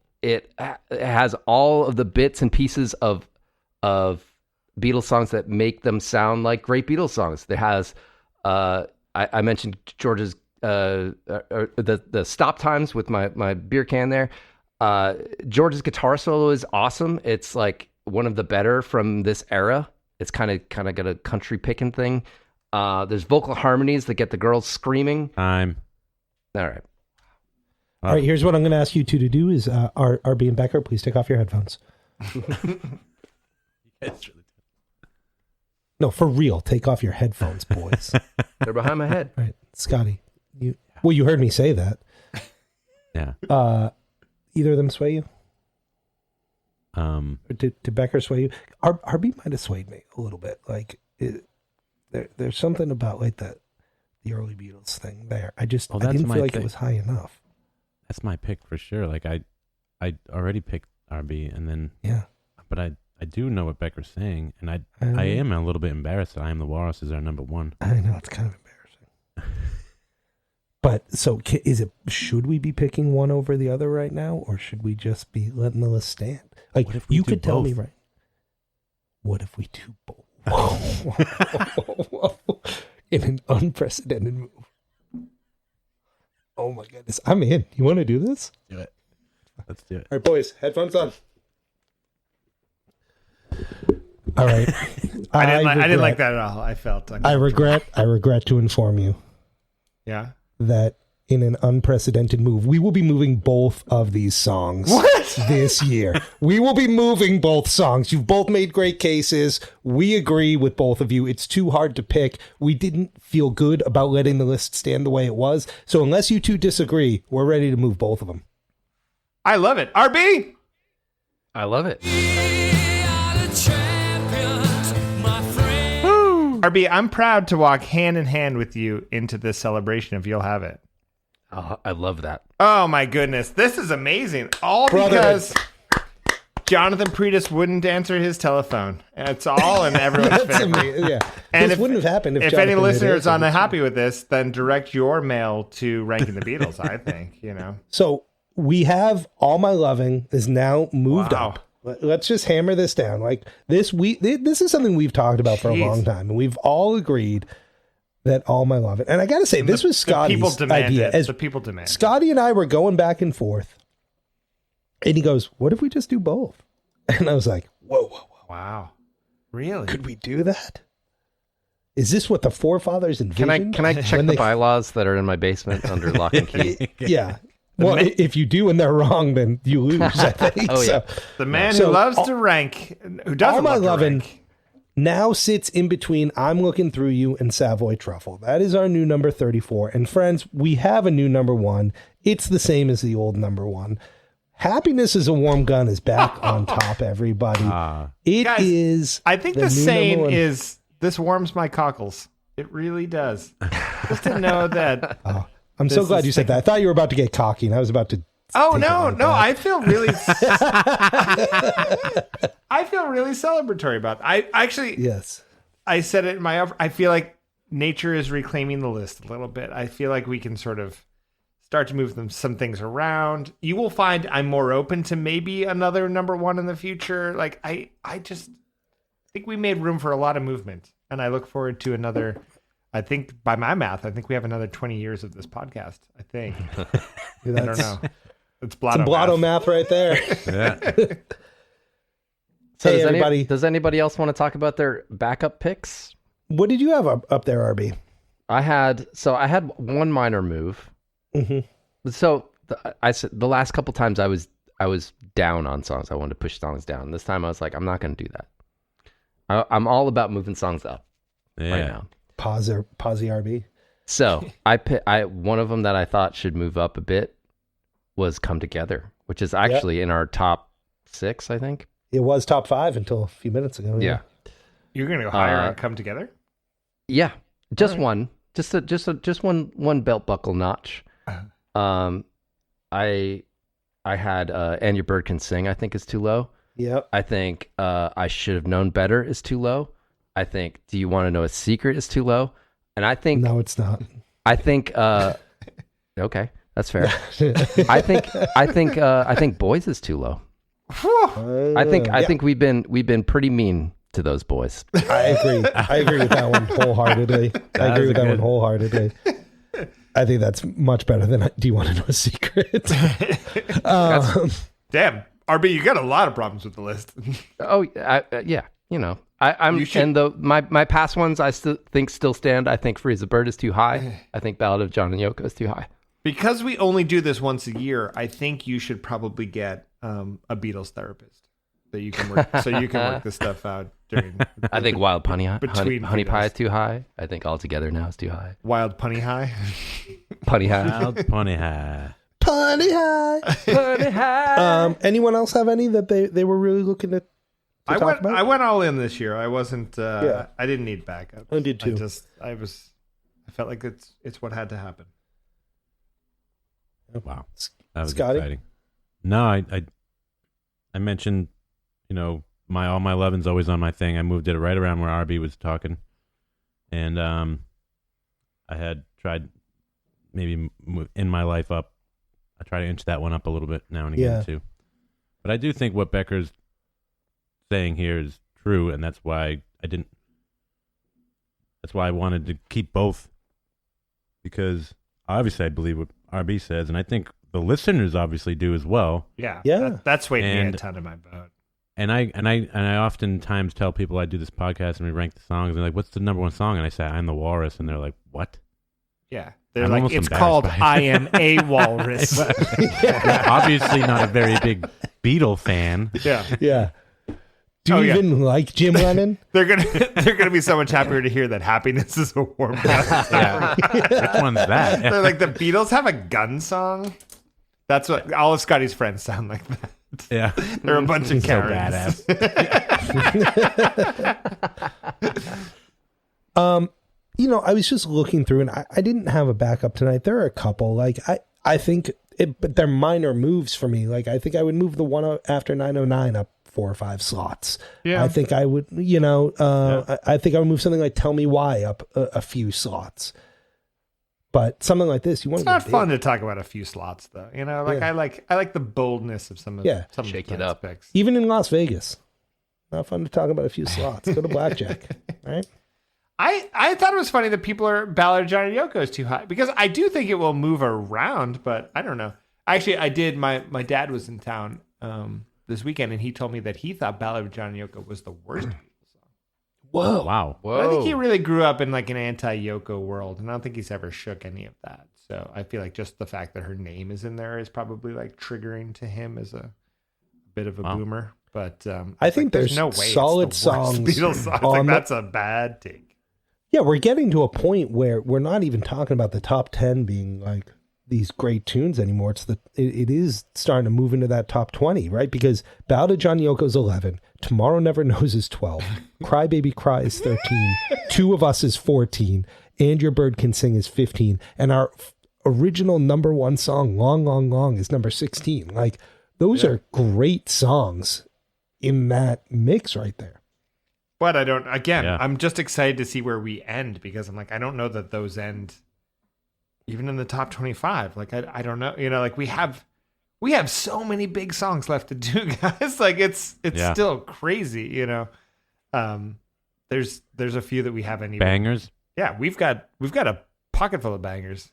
has all of the bits and pieces of Beatles songs that make them sound like great Beatles songs. It has I mentioned George's the stop times with my beer can there. George's guitar solo is awesome. It's like one of the better from this era. It's kind of got a country picking thing. There's vocal harmonies that get the girls screaming. Time. All right. All right, here's what I'm going to ask you two to do is, RB and Becker, please take off your headphones. No, for real, take off your headphones, boys. They're behind my head. All right, Scotty, you heard me say that. Yeah. Either of them sway you? Or did Becker sway you? RB might have swayed me a little bit. Like, there's something about like the early Beatles thing there. I didn't feel like it was high enough. That's my pick for sure. Like I already picked RB, and then but I do know what Becker's saying, and I am a little bit embarrassed that I Am the Walrus is our number one. I know, it's kind of embarrassing. But so should we be picking one over the other right now, or should we just be letting the list stand? Like, you could tell me, right? What if we do both? In an unprecedented move. Oh my goodness. I'm in. You want to do this? Do it. Let's do it. All right, boys, headphones on. All right. I didn't like that at all. I felt I regret to inform you. Yeah. That in an unprecedented move, we will be moving both of these songs this year. We will be moving both songs. You've both made great cases. We agree with both of you. It's too hard to pick. We didn't feel good about letting the list stand the way it was. So unless you two disagree, we're ready to move both of them. I love it. RB! I love it. RB, I'm proud to walk hand in hand with you into this celebration if you'll have it. Oh, I love that. Oh my goodness. This is amazing. All because Jonathan Pretis wouldn't answer his telephone. It's all in everyone's favor. Yeah. And this wouldn't have happened if any listener is unhappy with this, then direct your mail to Ranking the Beatles, I think, So we have All My Loving is now moved up. Let's just hammer this down. Like this is something we've talked about for a long time, and we've all agreed that All My Loving. And I got to say, this was Scotty's idea. The people demand it. Scotty and I were going back and forth, and he goes, "What if we just do both?" And I was like, "Whoa. Wow, really? Could we do that? Is this what the forefathers envisioned?" Can I check the bylaws that are in my basement under lock and key? Yeah. Well, if you do and they're wrong, then you lose, I think. Oh, yeah. The man who loves to rank, who doesn't All My love to Lovin' rank. now sits in between I'm Looking Through You and Savoy Truffle. That is our new number 34. And friends, we have a new number 1. It's the same as the old number 1. Happiness is a Warm Gun is back on top, everybody. It Guys, is. I think the saying is, this warms my cockles. It really does. Just to know that. Oh, I'm so glad you said that. I thought you were about to get cocky, and I was about to. Oh no! I feel really. I feel really celebratory about that. I actually. Yes. I said it in my. I feel like nature is reclaiming the list a little bit. I feel like we can sort of start to move some things around. You will find I'm more open to maybe another number 1 in the future. Like I just think we made room for a lot of movement, and I look forward to another. I think by my math, I think we have another 20 years of this podcast. I think. I don't know. It's Blotto math right there. Yeah. So Hey, everybody. does anybody else want to talk about their backup picks? What did you have up there, RB? I had one minor move. Mm-hmm. So I said the last couple times I was down on songs. I wanted to push songs down. This time I was like, I'm not going to do that. I'm all about moving songs up right now. Pause RB. So one of them that I thought should move up a bit was Come Together, which is actually in our top 6, I think. It was top 5 until a few minutes ago. Yeah. You're gonna go higher and Come Together? Yeah, just one, just one belt buckle notch. I had And Your Bird Can Sing, I think is too low. Yep. I think I Should Have Known Better is too low. I think Do You Want to Know a Secret is too low. And I think No, it's not. I think okay, that's fair. I think Boys is too low. I think we've been pretty mean to those boys. I agree with that one wholeheartedly. I think that's much better than Do You Want to Know a Secret? Damn, RB, you got a lot of problems with the list. Yeah, you know. My past ones I still think stand. I think Freeze the Bird is too high. I think Ballad of John and Yoko is too high. Because we only do this once a year, I think you should probably get a Beatles therapist so you can work this stuff out during. I think Wild Honey Between Pie is too high. I think All Together Now is too high. Wild Punny High. Punny High. Wild Punny High. Punny High. Punny High. Anyone else have any that they were really looking to talk about? I went all in this year. I wasn't. I didn't need backup. I did too. I felt like it's what had to happen. Oh, wow, that was Scotty? exciting. No, I mentioned, my All My Lovin's always on my thing. I moved it right around where RB was talking, and I had tried maybe In My Life up. I try to inch that one up a little bit now and again too. But I do think what Becker's saying here is true, and that's why I wanted to keep both, because obviously I believe what RB says, and I think the listeners obviously do as well. Yeah. That's weighing me a ton in my boat. And I oftentimes tell people I do this podcast and we rank the songs, and they're like, "What's the number 1 song?" And I say, "I'm the Walrus," and they're like, "What?" Yeah, they're I'm like, almost it's embarrassed called by it. I Am a Walrus. You're obviously not a very big Beatle fan. Yeah. Do you even like Jim Lennon? They're gonna be so much happier to hear that Happiness is a Warm Gun. Yeah. Which one's that? They're like, the Beatles have a gun song. That's what all of Scotty's friends sound like. That. Yeah, they're a bunch of so Karens. I was just looking through, and I didn't have a backup tonight. There are a couple. Like I think, but they're minor moves for me. Like I think I would move the one after 909 up 4 or 5 slots. Yeah, I think I would. I think I would move something like Tell Me Why up a few slots. But something like this, you want. It's not fun to talk about a few slots, though. I like the boldness of some of shake it up. Picks. Even in Las Vegas, not fun to talk about a few slots. Go to blackjack, right? I thought it was funny that people are Ballad of Johnny Yoko is too high, because I do think it will move around, but I don't know. Actually, I did. My dad was in town this weekend, and he told me that he thought Ballad of Johnny Yoko was the worst Beatles song. Whoa. Wow. Whoa. I think he really grew up in like an anti-Yoko world, and I don't think he's ever shook any of that. So I feel like just the fact that her name is in there is probably like triggering to him as a bit of a boomer. But I think there's no way solid it's the worst songs. Beatles songs. Like, that's a bad take. Yeah, we're getting to a point where we're not even talking about the top 10 being like these great tunes anymore. It is starting to move into that top 20, right? Because Ballad of John Yoko's 11, Tomorrow Never Knows is 12, Cry Baby Cry is 13, Two of Us is 14, And Your Bird Can Sing is 15, and our original number one song, Long, Long, Long, is number 16. Like, those are great songs in that mix right there. But I'm just excited to see where we end, because I'm like, I don't know that those end even in the top 25. Like, I don't know, like we have so many big songs left to do, guys. Like, it's still crazy, there's a few that we haven't even bangers. Yeah, we've got a pocket full of bangers.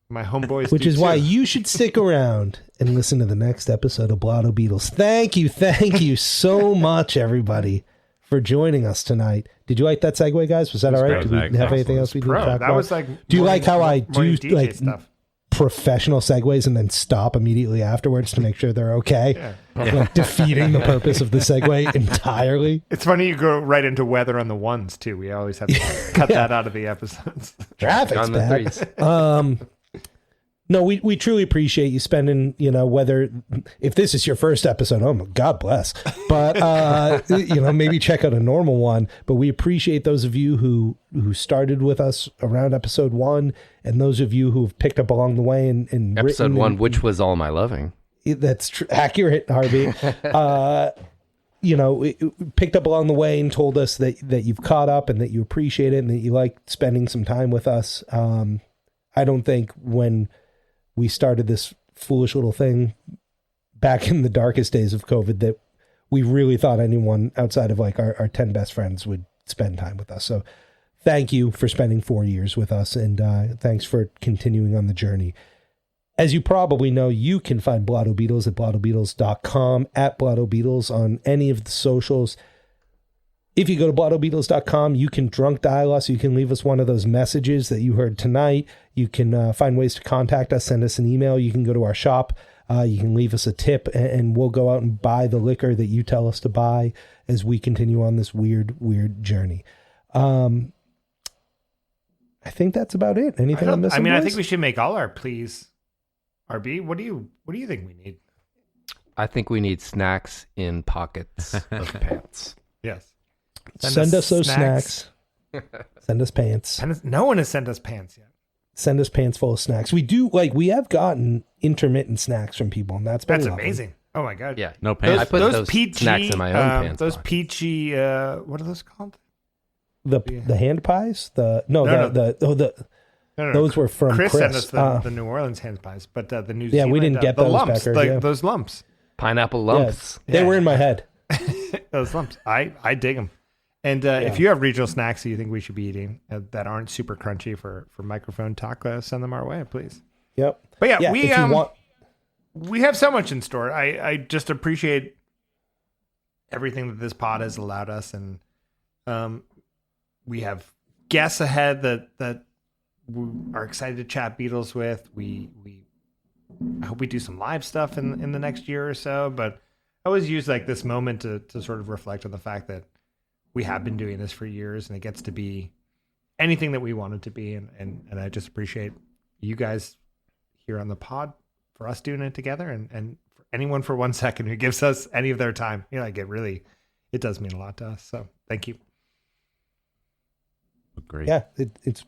My homeboys, which is why you should stick around and listen to the next episode of Blotto Beatles. Thank you so much, everybody, for joining us tonight. Did you like that segue, guys? Was that all right? Did we have anything else we need to talk about? Was like, do you like how I do like stuff? Professional segues and then stop immediately afterwards to make sure they're okay? Like defeating the purpose of the segue entirely. It's funny you go right into weather on the ones too. We always have to cut that out of the episodes. Traffic's bad. No, we truly appreciate you spending, whether, if this is your first episode, God bless. But, maybe check out a normal one. But we appreciate those of you who started with us around episode 1, and those of you who've picked up along the way and episode 1, which was All My Loving. That's accurate, Harvey. Picked up along the way and told us that you've caught up and that you appreciate it and that you like spending some time with us. I don't think when we started this foolish little thing back in the darkest days of COVID that we really thought anyone outside of like our 10 best friends would spend time with us. So thank you for spending 4 years with us, and thanks for continuing on the journey. As you probably know, you can find Blotto Beatles at blottobeatles.com, at Blotto Beatles on any of the socials. If you go to blottobeatles.com, you can drunk dial us. You can leave us one of those messages that you heard tonight. You can find ways to contact us, send us an email. You can go to our shop. You can leave us a tip, and we'll go out and buy the liquor that you tell us to buy as we continue on this weird journey. I think that's about it. Anything I'm missing? I think we should make all our pleas. RB, what do you think we need? I think we need snacks in pockets of pants. Yes. Send us those snacks. Send us pants. No one has sent us pants yet. Send us pants full of snacks. We do, we have gotten intermittent snacks from people, and that's lovely. Amazing. Oh my God. Yeah. No pants. I put those peachy, snacks in my own pants. Those peachy, what are those called? The hand pies? Those were from Chris. Sent us the New Orleans hand pies, but the New Zealand. Yeah, we didn't get the those, lumps, Becker, those lumps. Pineapple lumps. They were in my head. Those lumps. I dig them. And if you have regional snacks that you think we should be eating that aren't super crunchy for microphone talk, send them our way, please. Yep. But we have so much in store. I just appreciate everything that this pod has allowed us, and we have guests ahead that we are excited to chat Beatles with. I hope we do some live stuff in the next year or so. But I always use like this moment to sort of reflect on the fact that we have been doing this for years, and it gets to be anything that we want it to be. And I just appreciate you guys here on the pod for us doing it together, and for anyone for 1 second who gives us any of their time. It does mean a lot to us. So thank you. Great. Yeah, it's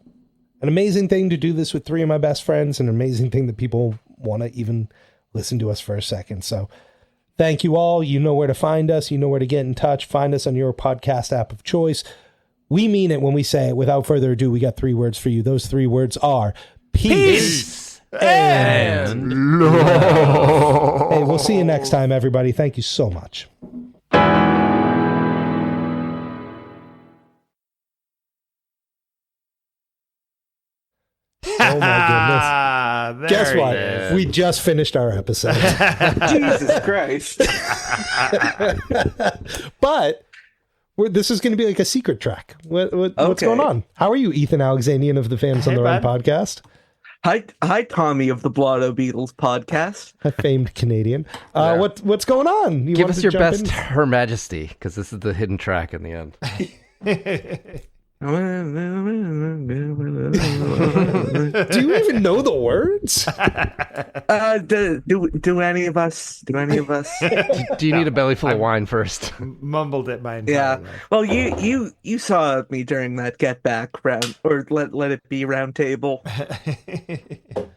an amazing thing to do this with 3 of my best friends, an amazing thing that people want to even listen to us for a second. So thank you all. You know where to find us. You know where to get in touch. Find us on your podcast app of choice. We mean it when we say it. Without further ado, we got 3 words for you. Those 3 words are peace and love. Hey, we'll see you next time, everybody. Thank you so much. Oh my goodness. Guess what? We just finished our episode. Jesus Christ. But this is going to be like a secret track. What's going on? How are you, Ethan Alexanian of the Fans on the Run podcast? Hi, Tommy of the Blotto Beatles podcast. A famed Canadian. What's going on? Give us your best Her Majesty, because this is the hidden track in the end. Do you even know the words? Do any of us? Do you need a belly full of wine first? Mumbled it my entire life. Well, you saw me during that Get Back round, or let it be round table.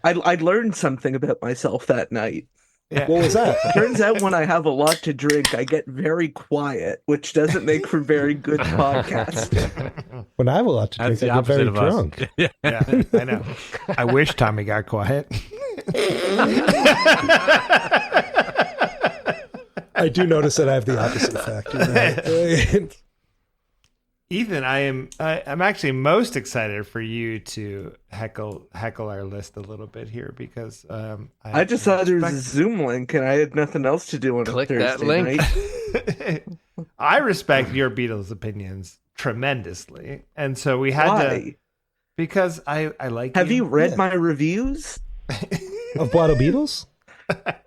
I learned something about myself that night. Yeah. What was that? Turns out when I have a lot to drink, I get very quiet, which doesn't make for very good podcasting. When I have a lot to drink, I get very drunk. Yeah, I know. I wish Tommy got quiet. I do notice that I have the opposite effect. Right? Ethan, I'm actually most excited for you to heckle our list a little bit here because I just saw there was a Zoom link and I had nothing else to do on a Thursday that link. night. I respect your Beatles opinions tremendously, and so we had to because I like. Have you read my reviews of Blotto Beatles?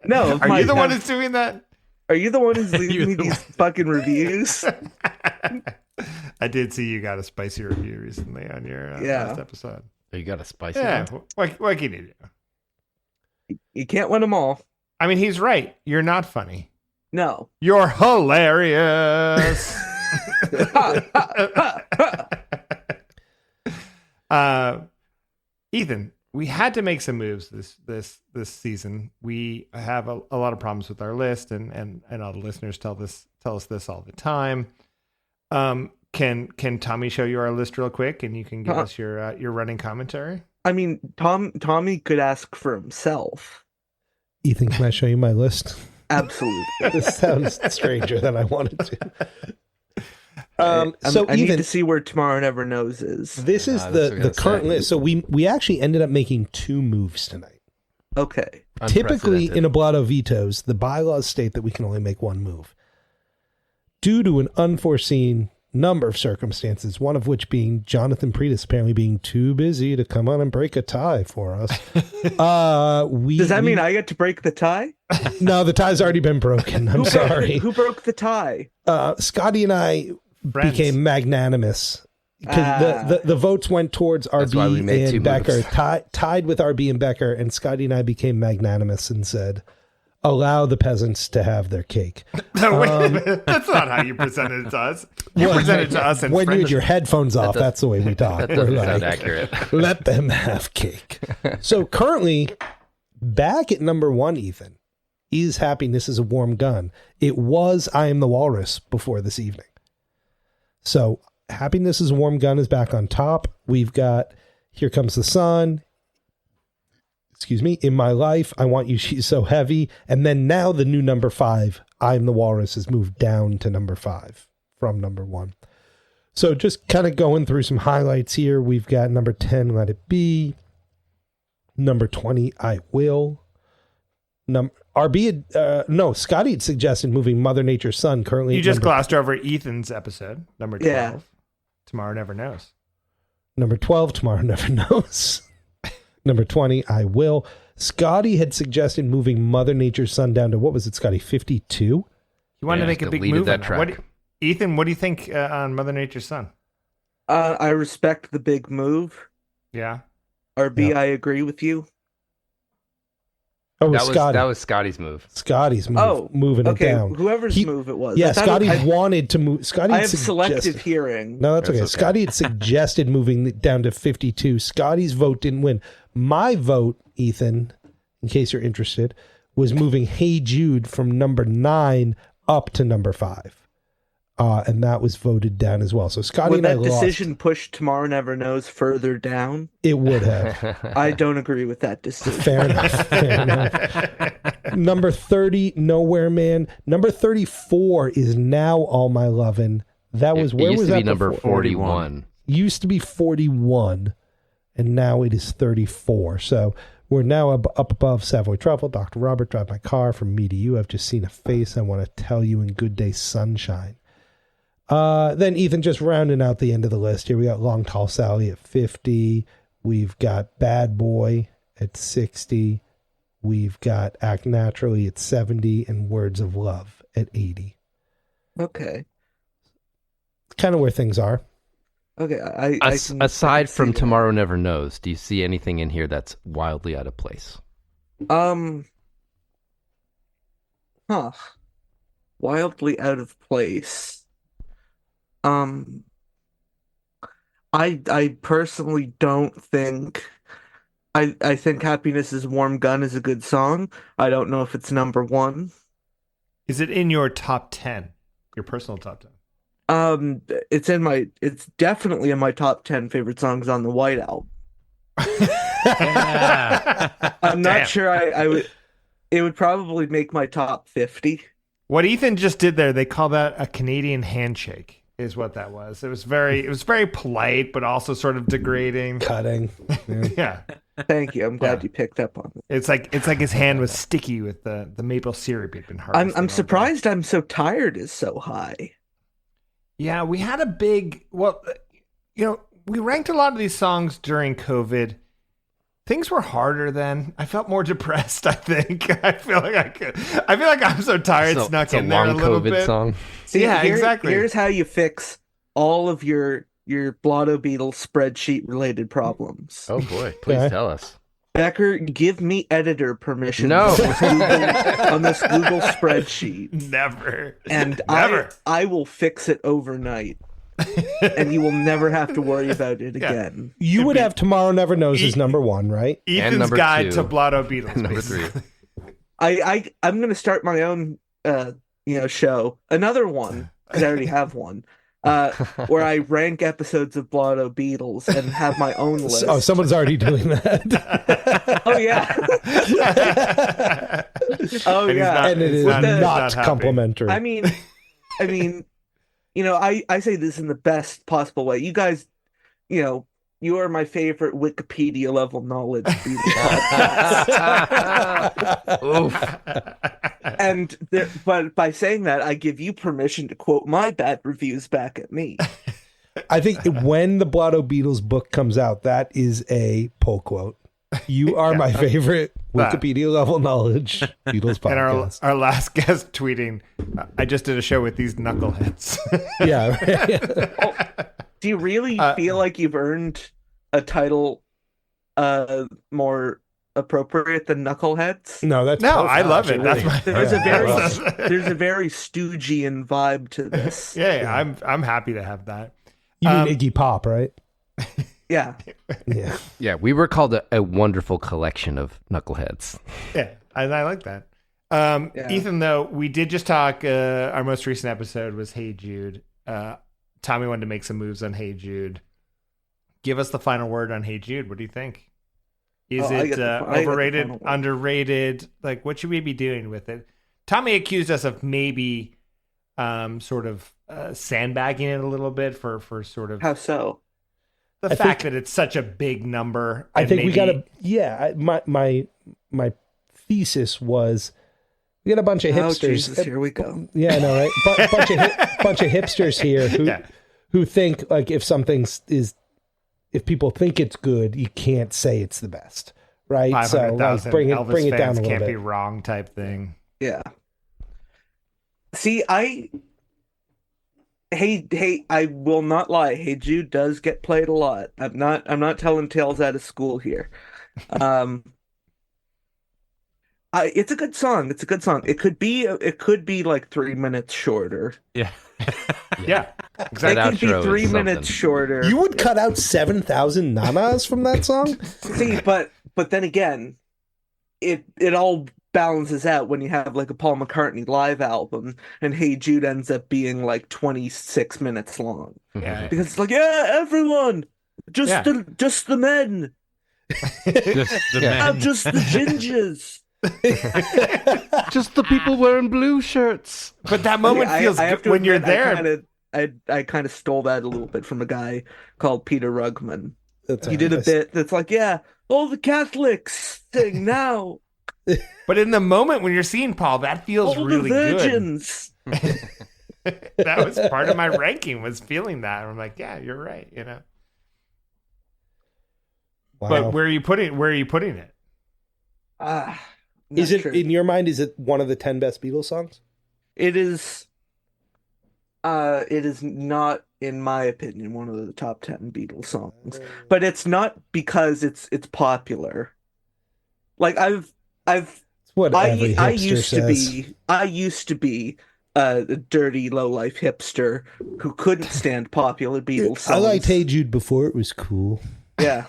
No. Are you the one who's doing that? Are you the one who's leaving me these fucking reviews? I did see you got a spicy review recently on your last episode. Oh, you got a spicy one? What can you do? You can't win them all. I mean, he's right. You're not funny. No. You're hilarious. Ethan, we had to make some moves this season. We have a lot of problems with our list, and all the listeners tell us this all the time. Can Tommy show you our list real quick, and you can give us your running commentary? I mean, Tommy could ask for himself. Ethan, can I show you my list? Absolutely. This sounds stranger than I wanted to. I need to see where Tomorrow Never Knows is. This is the current list. So we actually ended up making 2 moves tonight. Okay. Typically in a Blotto Vetoes, the bylaws state that we can only make 1 move. Due to an unforeseen number of circumstances, one of which being Jonathan Pretis apparently being too busy to come on and break a tie for us. Does that mean I get to break the tie? No, the tie's already been broken. I'm sorry. Who broke the tie? Scotty and I became magnanimous because the votes went towards RB and Becker, tied with RB and Becker, and Scotty and I became magnanimous and said, allow the peasants to have their cake. Wait a minute. That's not how you presented it to us. You presented it to us in when you had your headphones off, that's the way we talk. That doesn't sound accurate. Let them have cake. So currently, back at number 1, Ethan, is Happiness is a Warm Gun. It was I Am the Walrus before this evening. So Happiness is a Warm Gun is back on top. We've got Here Comes the Sun. In My Life, I Want You, She's So Heavy. And then now the new number 5, I'm the Walrus, has moved down to number 5 from number 1. So just kind of going through some highlights here. We've got number 10, Let It Be. Number 20, I Will. Scotty had suggested moving Mother Nature's Son currently. You just glossed over Ethan's episode, number 12. Yeah. Tomorrow Never Knows. Number 12, Tomorrow Never Knows. Number 20, I Will. Scotty had suggested moving Mother Nature's Son down to, what was it, Scotty, 52? You wanted to make a big move. That track. Ethan, what do you think on Mother Nature's Son? I respect the big move. Yeah. RB, Yeah. I agree with you. Oh, Scotty. That was Scotty's move. Scotty's move, moving it down. Whoever's move it was. Yeah, Scotty wanted to move. Scotty I have selective hearing. No, that's okay. Scotty had suggested moving it down to 52. Scotty's vote didn't win. My vote, Ethan, in case you're interested, was moving Hey Jude from number 9 up to number 5. And that was voted down as well. So Scotty and I lost. Would that decision push Tomorrow Never Knows further down? It would have. I don't agree with that decision. Fair enough. Number 30, Nowhere Man. Number 34 is Now All My Lovin'. That was, where was that? It used to be number 41. Used to be 41, and now it is 34. So we're now up above Savoy Truffle, Dr. Robert, Drive My Car, From Me to You, I've Just Seen a Face, I Want to Tell You, in Good Day Sunshine. Then Ethan, just rounding out the end of the list here, we got Long Tall Sally at 50. We've got Bad Boy at 60. We've got Act Naturally at 70 and Words of Love at 80. Okay. Kind of where things are. Okay. Aside from that. Tomorrow Never Knows, do you see anything in here that's wildly out of place? Wildly out of place. I personally don't think. I think Happiness is a Warm Gun is a good song. I don't know if it's number one. Is it in your top 10? Your personal top 10? It's definitely in my top 10 favorite songs on the White Album. I'm not sure it would probably make my top 50. What Ethan just did there, they call that a Canadian handshake, is what that was. It was very polite, but also sort of degrading. Cutting. Yeah. Thank you. I'm glad you picked up on it. It's like his hand was sticky with the maple syrup he'd been harvesting. I'm surprised I'm so tired is so high. Yeah, we had a big, we ranked a lot of these songs during COVID. Things were harder then. I felt more depressed, I think. I feel like I'm so tired, snuck in there a little COVID bit. Song. See, exactly. Here's how you fix all of your Blotto Beatles spreadsheet related problems. Oh boy, please tell us. Becker, give me editor permission No. on this Google spreadsheet. Never. And Never. I will fix it overnight. And you will never have to worry about it again. You would have Tomorrow Never Knows as number one, right? Ethan's number guide 2. to Blotto Beatles. Number basically. 3. I'm going to start my own show. Another one, because I already have one. Where I rank episodes of Blotto Beatles and have my own list. Oh, someone's already doing that. Oh yeah. Oh yeah. And it is not complimentary. I mean, I say this in the best possible way. You guys, you are my favorite Wikipedia level knowledge podcast. But by saying that, I give you permission to quote my bad reviews back at me. I think when the Blotto Beatles book comes out, that is a pull quote. You are my favorite Wikipedia level knowledge Beatles podcast. And our last guest tweeting, I just did a show with these knuckleheads. Yeah. Do you really feel like you've earned a title more appropriate than knuckleheads? No, that's no, perfect, I love it. actually. That's There's a very Stoogian vibe to this. Yeah, I'm happy to have that. You mean Iggy Pop, right? Yeah. Yeah. Yeah, we were called a wonderful collection of knuckleheads. Yeah, and I like that. Ethan, though, we did just talk, our most recent episode was Hey Jude. Tommy wanted to make some moves on Hey Jude. Give us the final word on Hey Jude. What do you think? Is it overrated, underrated? Like, what should we be doing with it? Tommy accused us of maybe sort of sandbagging it a little bit for sort of... How so? The fact that it's such a big number. I think we got to... Yeah, my thesis was... We got a bunch of hipsters. Jesus, here we go. Yeah, I know, right? Bunch of hipsters here who think, like, if people think it's good, you can't say it's the best, right? So like, bring it down a little can't bit. Be wrong type thing. Yeah. See, I will not lie. Hey Jude does get played a lot. I'm not telling tales out of school here. It's a good song. It's a good song. It could be like 3 minutes shorter. Yeah. Yeah. Exactly. It could be 3 minutes shorter. You would cut out 7,000 nanas from that song? See, but then again, it all balances out when you have like a Paul McCartney live album and Hey Jude ends up being like 26 minutes long. Yeah. Because it's like, yeah, everyone, just the men. Just the men. Just the gingers. Just the people wearing blue shirts. But that moment feels good when you're there. I kind of stole that a little bit from a guy called Peter Rugman. He did a nice. bit that's like, yeah, all the Catholics sing now. But in the moment when you're seeing Paul, that feels All really the virgins. good. That was part of my ranking, was feeling that. I'm like, yeah, you're right, Wow. But where are you putting it? Is it, in your mind, is it one of the 10 best Beatles songs? It is. It is not, in my opinion, one of the top 10 Beatles songs. But it's not because it's popular. Like I used to be a dirty low-life hipster who couldn't stand popular Beatles songs. I liked Hey Jude before it was cool. Yeah.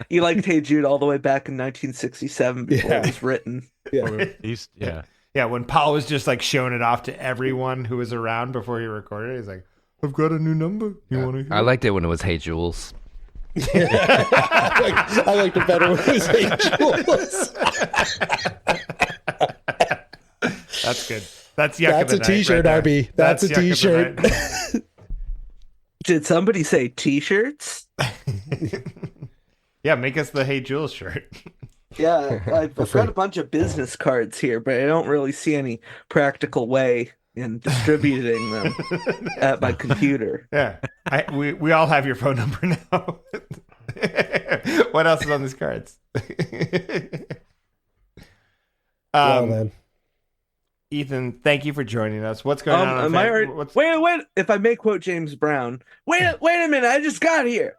You liked Hey Jude all the way back in 1967 before it was written. Yeah. Yeah, when Paul was just like showing it off to everyone who was around before he recorded it, he's like, I've got a new number. You want to hear I liked it when it was Hey Jules. I liked it better when it was Hey Jules. That's good. That's Yuck That's of the a t-shirt, night right there. RB. That's a Yuck of the t-shirt. night. Did somebody say t-shirts? Yeah, make us the Hey Jules shirt. Yeah, I've got a bunch of business cards here, but I don't really see any practical way in distributing them at my computer. Yeah, we all have your phone number now. What else is on these cards? Well, then. Ethan, thank you for joining us. What's going on? Wait! If I may quote James Brown, wait a minute! I just got here.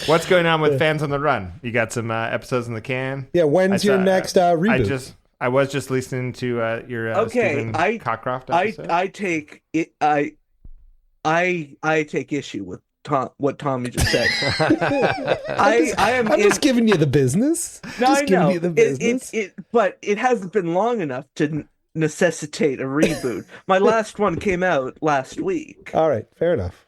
What's going on with Fans on the Run? You got some episodes in the can? Yeah, when's your next reboot? I was just listening to your Stephen Cockcroft episode. I take issue with what Tommy just said. I'm just giving you the business. No, just I giving know. you the business. But it hasn't been long enough to necessitate a reboot. My last one came out last week. All right, fair enough.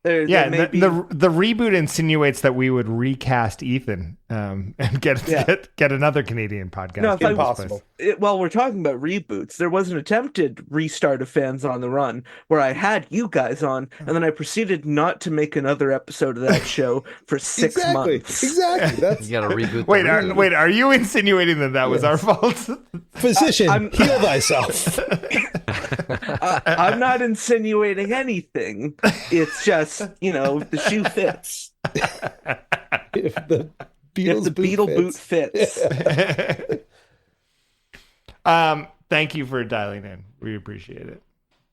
The reboot insinuates that we would recast Ethan and get another Canadian podcast. No, impossible. While we're talking about reboots, there was an attempted restart of Fans on the Run where I had you guys on, and then I proceeded not to make another episode of that show for 6 months. Exactly. That's... You got to reboot. Wait, are you insinuating that was our fault? Physician, heal thyself. I'm not insinuating anything. It's just, if the shoe fits. If the Beetle boot fits. Thank you for dialing in. We appreciate it.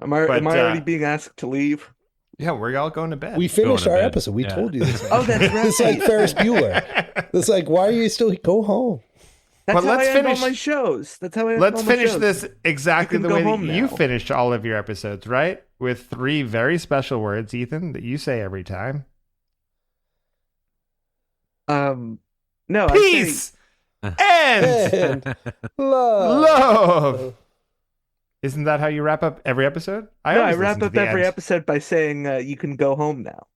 Am I already being asked to leave? Yeah, we're all going to bed. We finished our episode. We told you this. Oh, that's right. It's like Ferris Bueller. It's like, why are you still go home? That's how I end all my shows. That's how I end all my shows. Let's finish this exactly the way that you finished all of your episodes, right? With 3 very special words, Ethan, that you say every time. No. Peace and love. Isn't that how you wrap up every episode? I wrap up every episode by saying you can go home now.